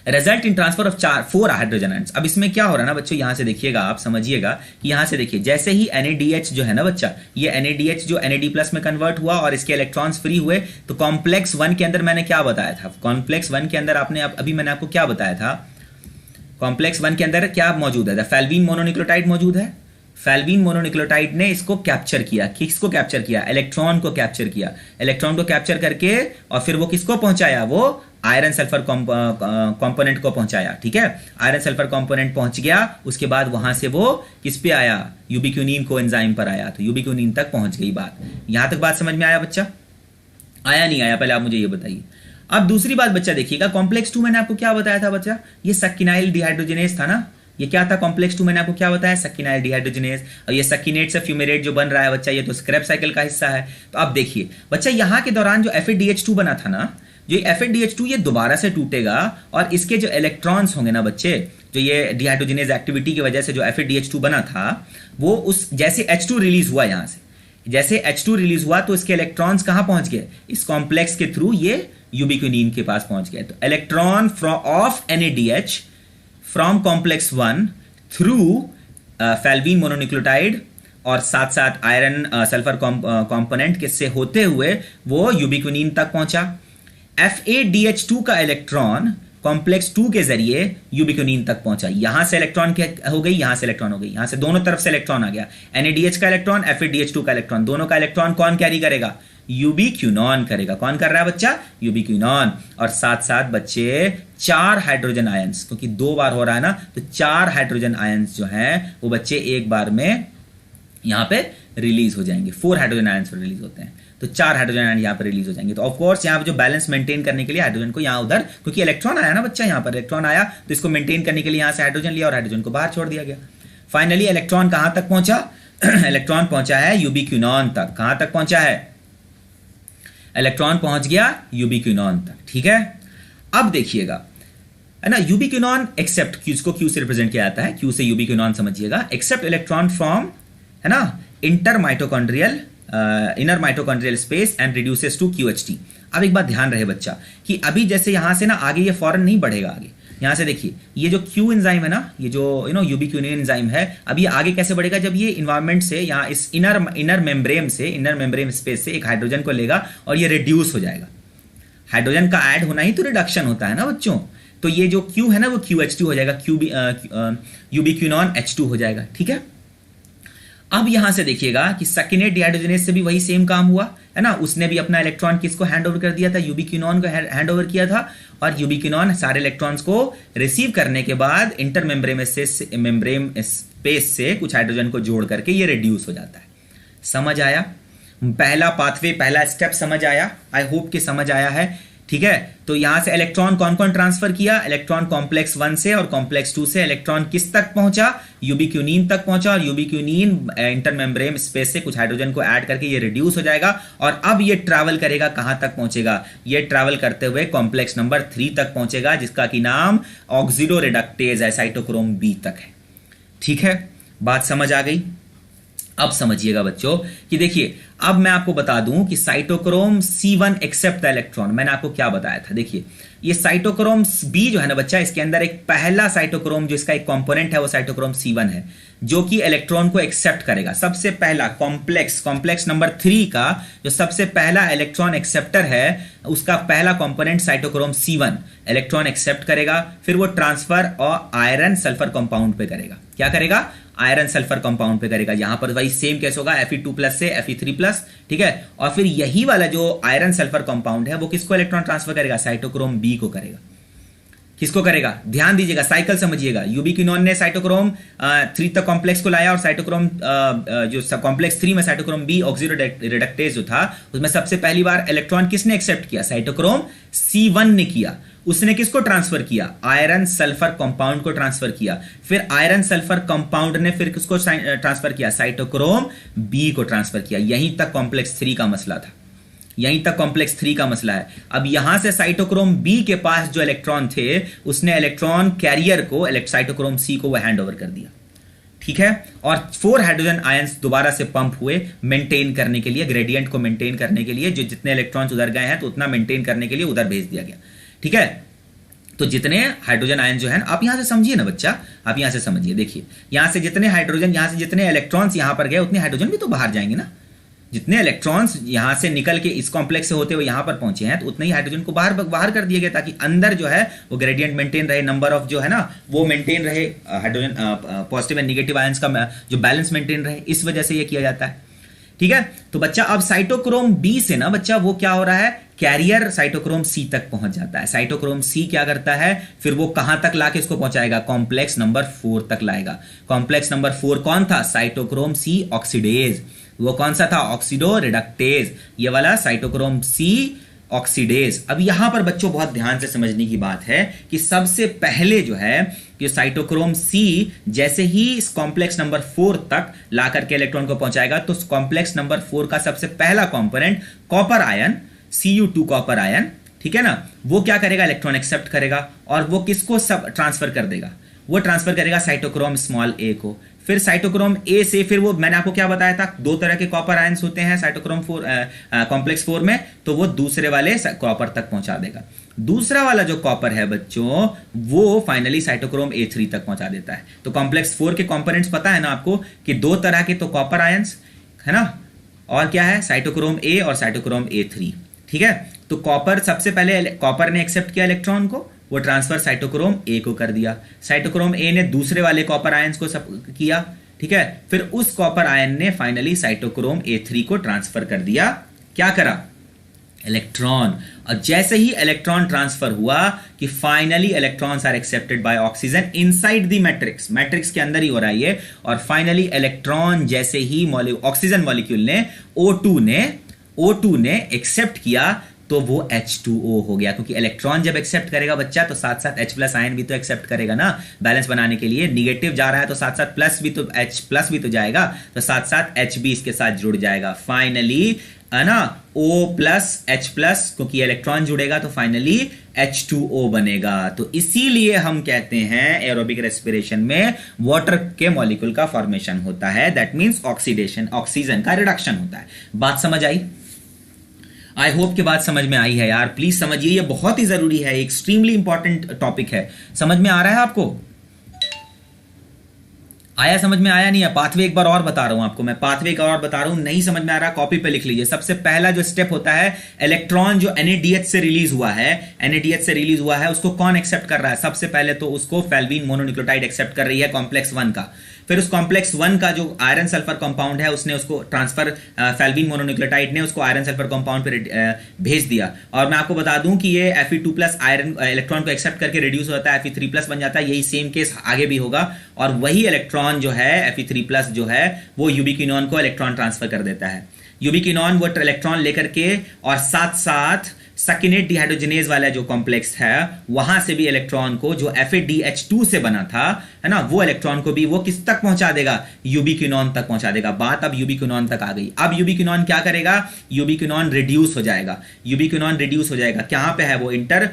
result in transfer of 4 hydrogen ions. अब इसमें क्या हो रहा है ना बच्चों, यहां से देखिएगा, आप समझिएगा कि यहां से देखिए, जैसे ही NADH जो है ना बच्चा, ये NADH जो NAD+ में कन्वर्ट हुआ और इसके इलेक्ट्रॉन्स फ्री हुए, तो कॉम्प्लेक्स 1 के अंदर मैंने क्या बताया था, कॉम्प्लेक्स 1 के अंदर आपने अभी मैंने आपको क्या बताया था, कॉम्प्लेक्स 1 के अंदर क्या मौजूद है, फैल्वीन मोनोन्यूक्लियोटाइड मौजूद है। फैल्वीन मोनोन्यूक्लियोटाइड ने इसको कैप्चर किया, किसको कैप्चर किया, इलेक्ट्रॉन को कैप्चर किया, इलेक्ट्रॉन को कैप्चर करके और फिर वो किसको पहुंचाया, वो आयरन सल्फर कंपोनेंट को पहुंचाया। ठीक है, आयरन सल्फर कंपोनेंट पहुंच गया, उसके बाद वहां से वो किस पे आया, यूबिक्यूनिन को एंजाइम पर आया, तो यूबिक्यूनिन तक पहुंच गई बात। यहां तक बात समझ में आया बच्चा, आया नहीं आया, पहले आप मुझे ये बताइए। अब दूसरी बात बच्चा देखिएगा, कॉम्प्लेक्स 2 मैंने आपको क्या बताया था बच्चा, ये सकिनाइल डिहाइड्रोजिनेज था ना, ये क्या था कॉम्प्लेक्स 2 मैंने आपको क्या बताया, सकिनाइल डिहाइड्रोजिनेज। और ये सकिनेट से फ्यूमेरेट जो बन रहा है बच्चा, ये तो स्क्रैप साइकिल का हिस्सा है। तो अब देखिए बच्चा, यहां के दौरान जो FADH2 बना था ना, जो FADH2 ये दोबारा से टूटेगा और इसके जो इलेक्ट्रॉन्स होंगे ना बच्चे, जो ये डिहाइड्रोजिनेज एक्टिविटी की वजह से जो FADH2 बना था, वो उस जैसे H2 रिलीज हुआ, यहां से जैसे H2 रिलीज हुआ तो इसके इलेक्ट्रॉन्स कहां पहुंच गए, इस कॉम्प्लेक्स के थ्रू ये यूबिक्यूनिन के पास पहुंच गए। तो electron of NADH from complex 1 through flavin mononucleotide और साथ साथ आयरन सल्फर कंपोनेंट किससे होते हुए वो यूबिक्यूनिन तक पहुंचा। FADH2 का इलेक्ट्रॉन कॉम्प्लेक्स 2 के जरिए यूबिक्यूनिन तक पहुंचा। यहां से इलेक्ट्रॉन हो गई, यहां से इलेक्ट्रॉन हो गई, यहां से दोनों तरफ से इलेक्ट्रॉन आ गया। NADH का इलेक्ट्रॉन, FADH2 का इलेक्ट्रॉन, दोनों का इलेक्ट्रॉन कौन कैरी करेगा, यूबिक्यूनॉन करेगा। कौन कर रहा है बच्चा, यूबिक्यूनॉन। और साथ साथ बच्चे 4 हाइड्रोजन आयंस, क्योंकि 2 बार हो रहा है ना, तो 4 हाइड्रोजन आयंस जो हैं वो बच्चे एक बार में यहां पे रिलीज हो जाएंगे। 4 हाइड्रोजन आयंस रिलीज होते हैं, तो 4 हाइड्रोजन आयन यहां पर रिलीज हो जाएंगे। तो ऑफ कोर्स यहां पे जो बैलेंस मेंटेन करने के लिए हाइड्रोजन को यहां उधर, क्योंकि इलेक्ट्रॉन आया ना बच्चा, यहां पर इलेक्ट्रॉन आया तो इसको मेंटेन करने के लिए यहां से हाइड्रोजन लिया और हाइड्रोजन को बाहर छोड़ दिया गया। फाइनली इलेक्ट्रॉन कहां तक पहुंचा इलेक्ट्रॉन पहुंचा है यूबिक्यूनॉन तक। कहां तक पहुंचा है, इलेक्ट्रॉन पहुंच गया यूबिक्यूनॉन तक। ठीक है, अब देखिएगा है ना, यूबिक्यूनॉन एक्सेप्ट, किसको क्यू से रिप्रेजेंट किया जाता है, क्यू से यूबिक्यूनॉन समझिएगा, एक्सेप्ट इलेक्ट्रॉन फ्रॉम है ना inner mitochondrial space and reduces to QHT। अब एक बात ध्यान रहे बच्चा कि अभी जैसे यहां से ना आगे ये फौरन नहीं बढ़ेगा आगे, यहां से देखिए ये जो Q एंजाइम है ना, ये जो यूबिक्यूनिन एंजाइम है, अब ये आगे कैसे बढ़ेगा, जब ये इन्वायरमेंट से यहां इस इनर मेम्ब्रेन स्पेस से एक हाइड्रोजन को लेगा और ये रिड्यूस हो जाएगा। हाइड्रोजन का ऐड होना ही तो रिडक्शन होता है ना बच्चों, तो ये जो Q है ना वो QH2 हो जाएगा, यूबिक्यूनॉन H2 हो जाएगा। ठीक है, अब यहां से देखिएगा कि सकिनेट डिहाइड्रोजिनेज से भी वही सेम काम हुआ है ना, उसने भी अपना इलेक्ट्रॉन किसको हैंड ओवर कर दिया था, यूबिक्यूनॉन को हैंड ओवर किया था, और यूबिक्यूनॉन सारे इलेक्ट्रॉन्स को रिसीव करने के बाद इंटर मेम्ब्रेन स्पेस से कुछ हाइड्रोजन को जोड़ करके ये रिड्यूस हो जाता है। समझ आया, पहला पाथवे, पहला स्टेप समझ आया, आई होप कि समझ आया है। ठीक है, तो यहां से इलेक्ट्रॉन कौन कौन ट्रांसफर किया, इलेक्ट्रॉन कॉम्प्लेक्स 1 से और कॉम्प्लेक्स 2 से इलेक्ट्रॉन किस तक पहुंचा, यूबिक्यूनिन तक पहुंचा, और यूबिक्यूनिन इंटर मेम्ब्रेन स्पेस से कुछ हाइड्रोजन को ऐड करके ये रिड्यूस हो जाएगा। और अब ये ट्रैवल करेगा, कहां तक पहुंचेगा, ये ट्रैवल करते हुए कॉम्प्लेक्स नंबर 3 तक पहुंचेगा, जिसका की नाम ऑक्सिडो रिडक्टेज है, साइटोक्रोम B तक है। ठीक है, बात समझ आ गई। अब समझिएगा बच्चों कि देखिए, अब मैं आपको बता दूं कि cytochrome C1 accept the electron, मैंने आपको क्या बताया था। देखिए ये साइटोक्रोम B जो है ना बच्चा, इसके अंदर एक पहला साइटोक्रोम जो इसका एक कंपोनेंट है वो साइटोक्रोम C1 है, जो कि इलेक्ट्रॉन को एक्सेप्ट करेगा। सबसे पहला कॉम्प्लेक्स नंबर 3 का जो सबसे पहला इलेक्ट्रॉन एक्सेप्टर है, उसका पहला component cytochrome C1 electron accept करेगा, फिर वो ट्रांसफर और आयरन सल्फर कंपाउंड पे करेगा। क्या करेगा, आयरन सल्फर कंपाउंड पे करेगा। यहां पर वही सेम केस होगा, Fe2+ से Fe3+। ठीक है, और फिर यही वाला जो आयरन सल्फर कंपाउंड है वो किसको इलेक्ट्रॉन ट्रांसफर करेगा, साइटोक्रोम B को करेगा। किसको करेगा, ध्यान दीजिएगा, साइकिल समझिएगा। यूबिक्यूनॉन ने साइटोक्रोम 3 तक कॉम्प्लेक्स को लाया, और साइटोक्रोम जो कॉम्प्लेक्स 3 में साइटोक्रोम B ऑक्सिडो रिडक्टेज जो था, उसमें सबसे पहली बार इलेक्ट्रॉन किसने एक्सेप्ट किया, साइटोक्रोम C1 ने किया। उसने किसको ट्रांसफर किया, आयरन सल्फर कंपाउंड को ट्रांसफर किया। फिर आयरन सल्फर कंपाउंड ने फिर किसको ट्रांसफर किया, साइटोक्रोम B को ट्रांसफर किया। यहीं तक कॉम्प्लेक्स 3 का मसला था, यहीं तक कॉम्प्लेक्स 3 का मसला है। अब यहां से साइटोक्रोम B के पास जो इलेक्ट्रॉन थे, उसने इलेक्ट्रॉन कैरियर को साइटोक्रोम C को वह हैंड ओवर कर दिया। ठीक है, और 4 हाइड्रोजन आयंस दोबारा से पंप हुए मेंटेन करने के लिए, ग्रेडियंट को मेंटेन करने के लिए, जो जितने इलेक्ट्रॉन्स उधर गए हैं तो उतना मेंटेन करने के लिए उधर भेज दिया गया। ठीक है, तो जितने हाइड्रोजन आयन जो है आप यहां से समझिए ना बच्चा, आप यहां से समझिए, देखिए यहां से जितने हाइड्रोजन, यहां से जितने इलेक्ट्रॉन्स यहां पर गए उतने हाइड्रोजन भी तो बाहर जाएंगे ना। जितने इलेक्ट्रॉन्स यहां से निकल के इस कॉम्प्लेक्स से होते हुए यहां पर पहुंचे हैं तो उतने ही हाइड्रोजन को बाहर बाहर कर दिया गया, ताकि अंदर जो है वो ग्रेडियंट मेंटेन रहे, नंबर ऑफ जो है ना वो मेंटेन रहे, hydrogen positive and negative ions का जो बैलेंस मेंटेन रहे, इस वजह से ये किया जाता है। ठीक है, तो बच्चा अब साइटोक्रोम बी से ना बच्चा वो क्या हो रहा है, कैरियर साइटोक्रोम सी तक पहुंच जाता है। साइटोक्रोम सी क्या करता है, फिर वो कहां तक लाके इसको पहुंचाएगा, कॉम्प्लेक्स नंबर 4 तक लाएगा। कॉम्प्लेक्स नंबर 4 कौन था, साइटोक्रोम सी ऑक्सीडेज। वो कौन सा था, ऑक्सीडो रिडक्टेज, ये वाला साइटोक्रोम सी ऑक्सीडेज। अब यहां पर बच्चों बहुत ध्यान से समझने की बात है कि सबसे पहले जो है कि साइटोक्रोम सी जैसे ही इस कॉम्प्लेक्स नंबर 4 तक ला करके इलेक्ट्रॉन को पहुंचाएगा तो कॉम्प्लेक्स नंबर 4 का सबसे पहला component copper ion, Cu2 copper ion, ठीक है ना, वो क्या करेगा, इलेक्ट्रॉन एक्सेप्ट करेगा और वो किसको सब ट्रांसफर कर देगा, वो ट्रांसफर करेगा साइटोक्रोम स्मॉल ए को। फिर साइटोक्रोम ए से फिर वो मैंने आपको क्या बताया था, दो तरह के कॉपर आयंस होते हैं साइटोक्रोम 4 कॉम्प्लेक्स 4 में, तो वो दूसरे वाले कॉपर तक पहुंचा देगा। दूसरा वाला जो कॉपर है बच्चों वो फाइनली साइटोक्रोम A3 तक पहुंचा देता है। तो कॉम्प्लेक्स 4 के कंपोनेंट्स पता है ना आपको कि दो तरह के तो कॉपर आयंस है ना, और क्या है, साइटोक्रोम ए और साइटोक्रोम A3। ठीक है, तो कॉपर सबसे पहले कॉपर ने एक्सेप्ट किया इलेक्ट्रॉन को, वो ट्रांसफर साइटोक्रोम ए को कर दिया। साइटोक्रोम ए ने दूसरे वाले कॉपर आयंस को सब किया, ठीक है, फिर उस कॉपर आयन ने फाइनली साइटोक्रोम A3 को ट्रांसफर कर दिया, क्या करा, इलेक्ट्रॉन। और जैसे ही इलेक्ट्रॉन ट्रांसफर हुआ कि finally electrons are accepted by oxygen inside the matrix, matrix के अंदर ही हो रहा है ये, और फाइनली इलेक्ट्रॉन जैसे ही ऑक्सीजन मॉलिक्यूल ने O2 ने एक्सेप्ट किया तो वो H2O हो गया, क्योंकि इलेक्ट्रॉन जब एक्सेप्ट करेगा बच्चा तो साथ साथ H+ आयन भी तो एक्सेप्ट करेगा ना, बैलेंस बनाने के लिए। निगेटिव जा रहा है तो साथ साथ प्लस भी तो H+ भी तो जाएगा, तो साथ साथ H भी इसके साथ जुड़ जाएगा। फाइनली है ना O+H+, क्योंकि इलेक्ट्रॉन जुड़ेगा तो फाइनली H2O बनेगा। तो इसीलिए हम कहते हैं एरोबिक रेस्पिरेशन में वाटर के मॉलिक्यूल का फॉर्मेशन होता है, दैट मींस ऑक्सीडेशन, ऑक्सीजन का रिडक्शन होता है। बात समझ आई? आई होप कि बात समझ में आई है यार, प्लीज समझिए, ये बहुत ही जरूरी है, एक्सट्रीमली इंपॉर्टेंट टॉपिक है। समझ में आ रहा है आपको? आया, समझ में आया नहीं है? पाथवे एक बार और बता रहा हूं आपको, मैं पाथवे एक और बता रहा हूं, नहीं समझ में आ रहा कॉपी पे लिख लीजिए। सबसे पहला जो स्टेप होता है, इलेक्ट्रॉन जो NADH से रिलीज हुआ है, NADH से रिलीज हुआ है, उसको कौन एक्सेप्ट कर रहा है, सबसे पहले तो उसको फेल्विन मोनोन्यूक्लियोटाइड एक्सेप्ट कर रही है कॉम्प्लेक्स 1 का। फिर उस कॉम्प्लेक्स 1 का जो आयरन सल्फर कंपाउंड है उसने उसको ट्रांसफर, फेल्विन मोनोन्यूक्लियोटाइड ने उसको आयरन सल्फर कंपाउंड पे भेज दिया। और मैं आपको बता दूं कि ये Fe2+ आयरन इलेक्ट्रॉन को एक्सेप्ट करके रिड्यूस होता है, Fe3+ बन जाता है। यही सेम केस आगे भी होगा, और वही इलेक्ट्रॉन जो है Fe3+ जो है वो यूबिक्विनोन को इलेक्ट्रॉन ट्रांसफर कर देता है। यूबिक्विनोन वो इलेक्ट्रॉन लेकर के और साथ साथ सकिनेट डिहाइड्रोजिनेज वाला जो कॉम्प्लेक्स है वहां से भी इलेक्ट्रॉन को, जो FADH2 से बना था है ना, वो इलेक्ट्रॉन को भी वो किस तक पहुंचा देगा, यूबिक्विनोन तक पहुंचा देगा। बात अब यूबिक्विनोन तक आ गई। अब यूबिक्विनोन क्या करेगा, यूबिक्विनोन रिड्यूस हो जाएगा। यूबिक्विनोन रिड्यूस हो जाएगा, कहां पे है वो, इंटर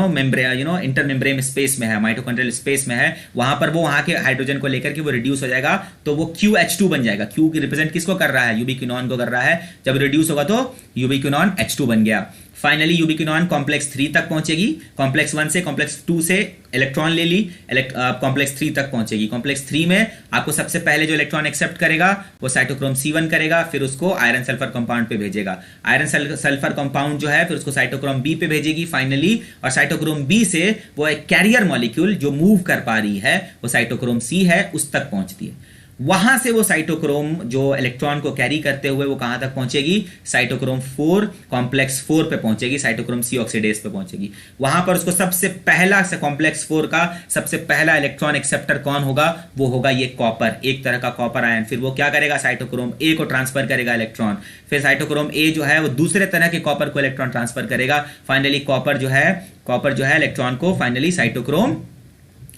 मेम्ब्रेन स्पेस में है, माइटोकॉन्ड्रियल स्पेस में है, वहां पर वो वहां के हाइड्रोजन को लेकर के वो रिड्यूस हो जाएगा, तो वो QH2 बन जाएगा। Q रिप्रेजेंट किसको कर रहा है, यूबिक्विनोन को कर रहा है। जब रिड्यूस होगा तो यूबिक्विनोन H2 बन गया। फाइनली यूबिक्विनोन कॉम्प्लेक्स 3 तक पहुंचेगी, कॉम्प्लेक्स 1 से कॉम्प्लेक्स 2 से इलेक्ट्रॉन ले ली, कॉम्प्लेक्स 3 तक पहुंचेगी। कॉम्प्लेक्स 3 में आपको सबसे पहले जो इलेक्ट्रॉन एक्सेप्ट करेगा वो साइटोक्रोम C1 करेगा, फिर उसको आयरन सल्फर कंपाउंड पे भेजेगा। आयरन सल्फर कंपाउंड जो है फिर उसको साइटोक्रोम B पे भेजेगी फाइनली, और साइटोक्रोम B से वो एक कैरियर मॉलिक्यूल जो मूव कर पा रही है वो साइटोक्रोम C है, उस तक पहुंचती है। वहां से वो साइटोक्रोम जो इलेक्ट्रॉन को कैरी करते हुए वो कहां तक पहुंचेगी, साइटोक्रोम 4 कॉम्प्लेक्स 4 पे पहुंचेगी, साइटोक्रोम C ऑक्सीडेज पे पहुंचेगी। वहां पर उसको सबसे पहला कॉम्प्लेक्स 4 का सबसे पहला इलेक्ट्रॉन एक्सेप्टर कौन होगा, वो होगा ये कॉपर, एक तरह का कॉपर आयन। फिर वो क्या करेगा, साइटोक्रोम A को ट्रांसफर करेगा इलेक्ट्रॉन। फिर साइटोक्रोम A जो है वो दूसरे तरह के कॉपर को इलेक्ट्रॉन ट्रांसफर करेगा। फाइनली कॉपर जो है इलेक्ट्रॉन को फाइनली साइटोक्रोम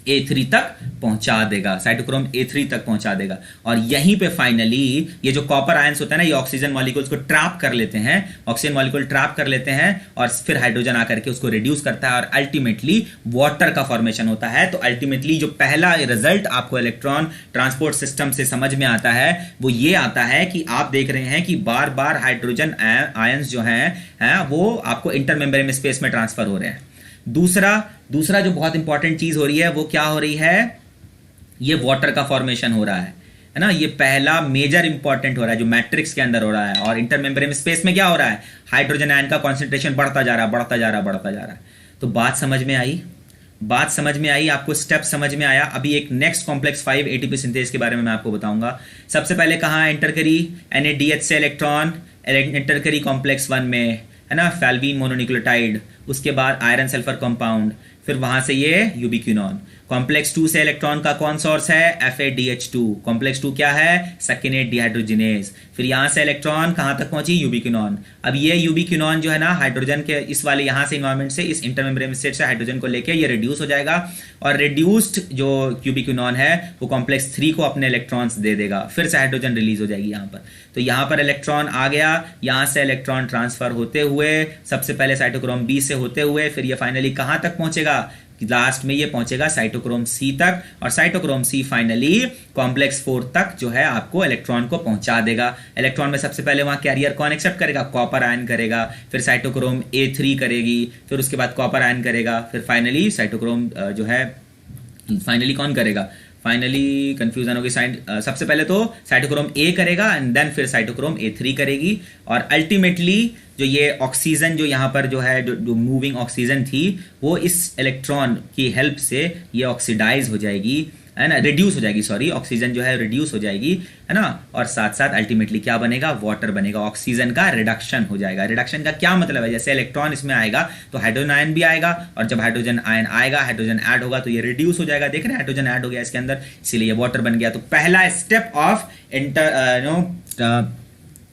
A3 तक पहुंचा देगा, साइटोक्रोम A3 तक पहुंचा देगा। और यहीं पे फाइनली ये जो कॉपर आयंस होता है ना, ये ऑक्सीजन मॉलिक्यूल्स को ट्रैप कर लेते हैं, ऑक्सीजन मॉलिक्यूल ट्रैप कर लेते हैं और फिर हाइड्रोजन आकर के उसको रिड्यूस करता है और अल्टीमेटली वाटर का फॉर्मेशन होता है। तो अल्टीमेटली जो पहला रिजल्ट आपको इलेक्ट्रॉन ट्रांसपोर्ट सिस्टम से समझ में आता है वो ये आता है कि आप देख रहे हैं कि बार बार हाइड्रोजन आयंस जो हैं वो आपको इंटरमेम्ब्रेन स्पेस में ट्रांसफर हो रहे हैं। दूसरा दूसरा जो बहुत इंपॉर्टेंट चीज हो रही है वो क्या हो रही है, ये वाटर का फॉर्मेशन हो रहा है ना। ये पहला मेजर इंपॉर्टेंट हो रहा है जो मैट्रिक्स के अंदर हो रहा है। और इंटरमेम्ब्रेन स्पेस में क्या हो रहा है, हाइड्रोजन आयन का कॉन्सेंट्रेशन बढ़ता जा रहा है, बढ़ता जा रहा है, बढ़ता जा रहा है। तो बात समझ में आई, बात समझ में आई आपको, स्टेप समझ में आया। अभी एक नेक्स्ट कॉम्प्लेक्स 5 एटीपी सिंथेस के बारे में मैं आपको बताऊंगा। सबसे पहले कहां एंटर करी, NADH से इलेक्ट्रॉन एंटर करी कॉम्प्लेक्स 1 में, है ना, फैल्वीन मोनोन्यूक्लियोटाइड। उसके बाद आयरन सल्फर कंपाउंड, फिर वहां से ये यूबिक्विनोन। कॉम्प्लेक्स 2 से इलेक्ट्रॉन का कौन सोर्स है, FADH2। कॉम्प्लेक्स 2 क्या है, सकिनेट डिहाइड्रोजिनेज। फिर यहां से इलेक्ट्रॉन कहां तक पहुंची, यूबिक्विनोन। अब ये यूबिक्विनोन जो है ना, हाइड्रोजन के इस वाले यहां से इन्वायरमेंट से, इस इंटरमेम्ब्रेन स्टेट से हाइड्रोजन को लेके ये रिड्यूस हो जाएगा, और रिड्यूस्ड जो यूबिक्विनोन है वो कॉम्प्लेक्स 3 को अपने इलेक्ट्रॉन्स दे देगा, फिर से हाइड्रोजन रिलीज हो जाएगी यहां पर। तो यहां पर इलेक्ट्रॉन आ गया, यहां से इलेक्ट्रॉन ट्रांसफर होते हुए सबसे पहले साइटोक्रोम B से होते हुए फिर ये फाइनली कहां तक पहुंचेगा, लास्ट में ये पहुंचेगा साइटोक्रोम C तक, और साइटोक्रोम C फाइनली कॉम्प्लेक्स 4 तक जो है आपको इलेक्ट्रॉन को पहुंचा देगा। इलेक्ट्रॉन में सबसे पहले वहां कैरियर कौन एक्सेप्ट करेगा, कॉपर आयन करेगा, फिर साइटोक्रोम A3 करेगी, फिर उसके बाद कॉपर आयन करेगा, फिर फाइनली साइटोक्रोम जो है फाइनली कौन करेगा, फाइनली कंफ्यूजन होगी, सबसे पहले तो साइटोक्रोम A करेगा एंड देन फिर साइटोक्रोम A3 करेगी। और अल्टीमेटली जो ये ऑक्सीजन जो यहाँ पर जो है जो मूविंग ऑक्सीजन थी वो इस इलेक्ट्रॉन की हेल्प से ये ऑक्सीडाइज हो जाएगी, है ना, रिड्यूस हो जाएगी, सॉरी, ऑक्सीजन जो है रिड्यूस हो जाएगी, है ना। और साथ साथ अल्टीमेटली क्या बनेगा, वाटर बनेगा, ऑक्सीजन का रिडक्शन हो जाएगा। रिडक्शन का क्या मतलब है, जैसे इलेक्ट्रॉन इसमें आएगा तो हाइड्रोजन आयन भी आएगा, और जब हाइड्रोजन आयन आएगा, हाइड्रोजन ऐड होगा तो ये रिड्यूस हो जाएगा। देख रहे हैं हाइड्रोजन ऐड हो गया इसके अंदर, इसीलिए वाटर बन गया। तो पहला स्टेप ऑफ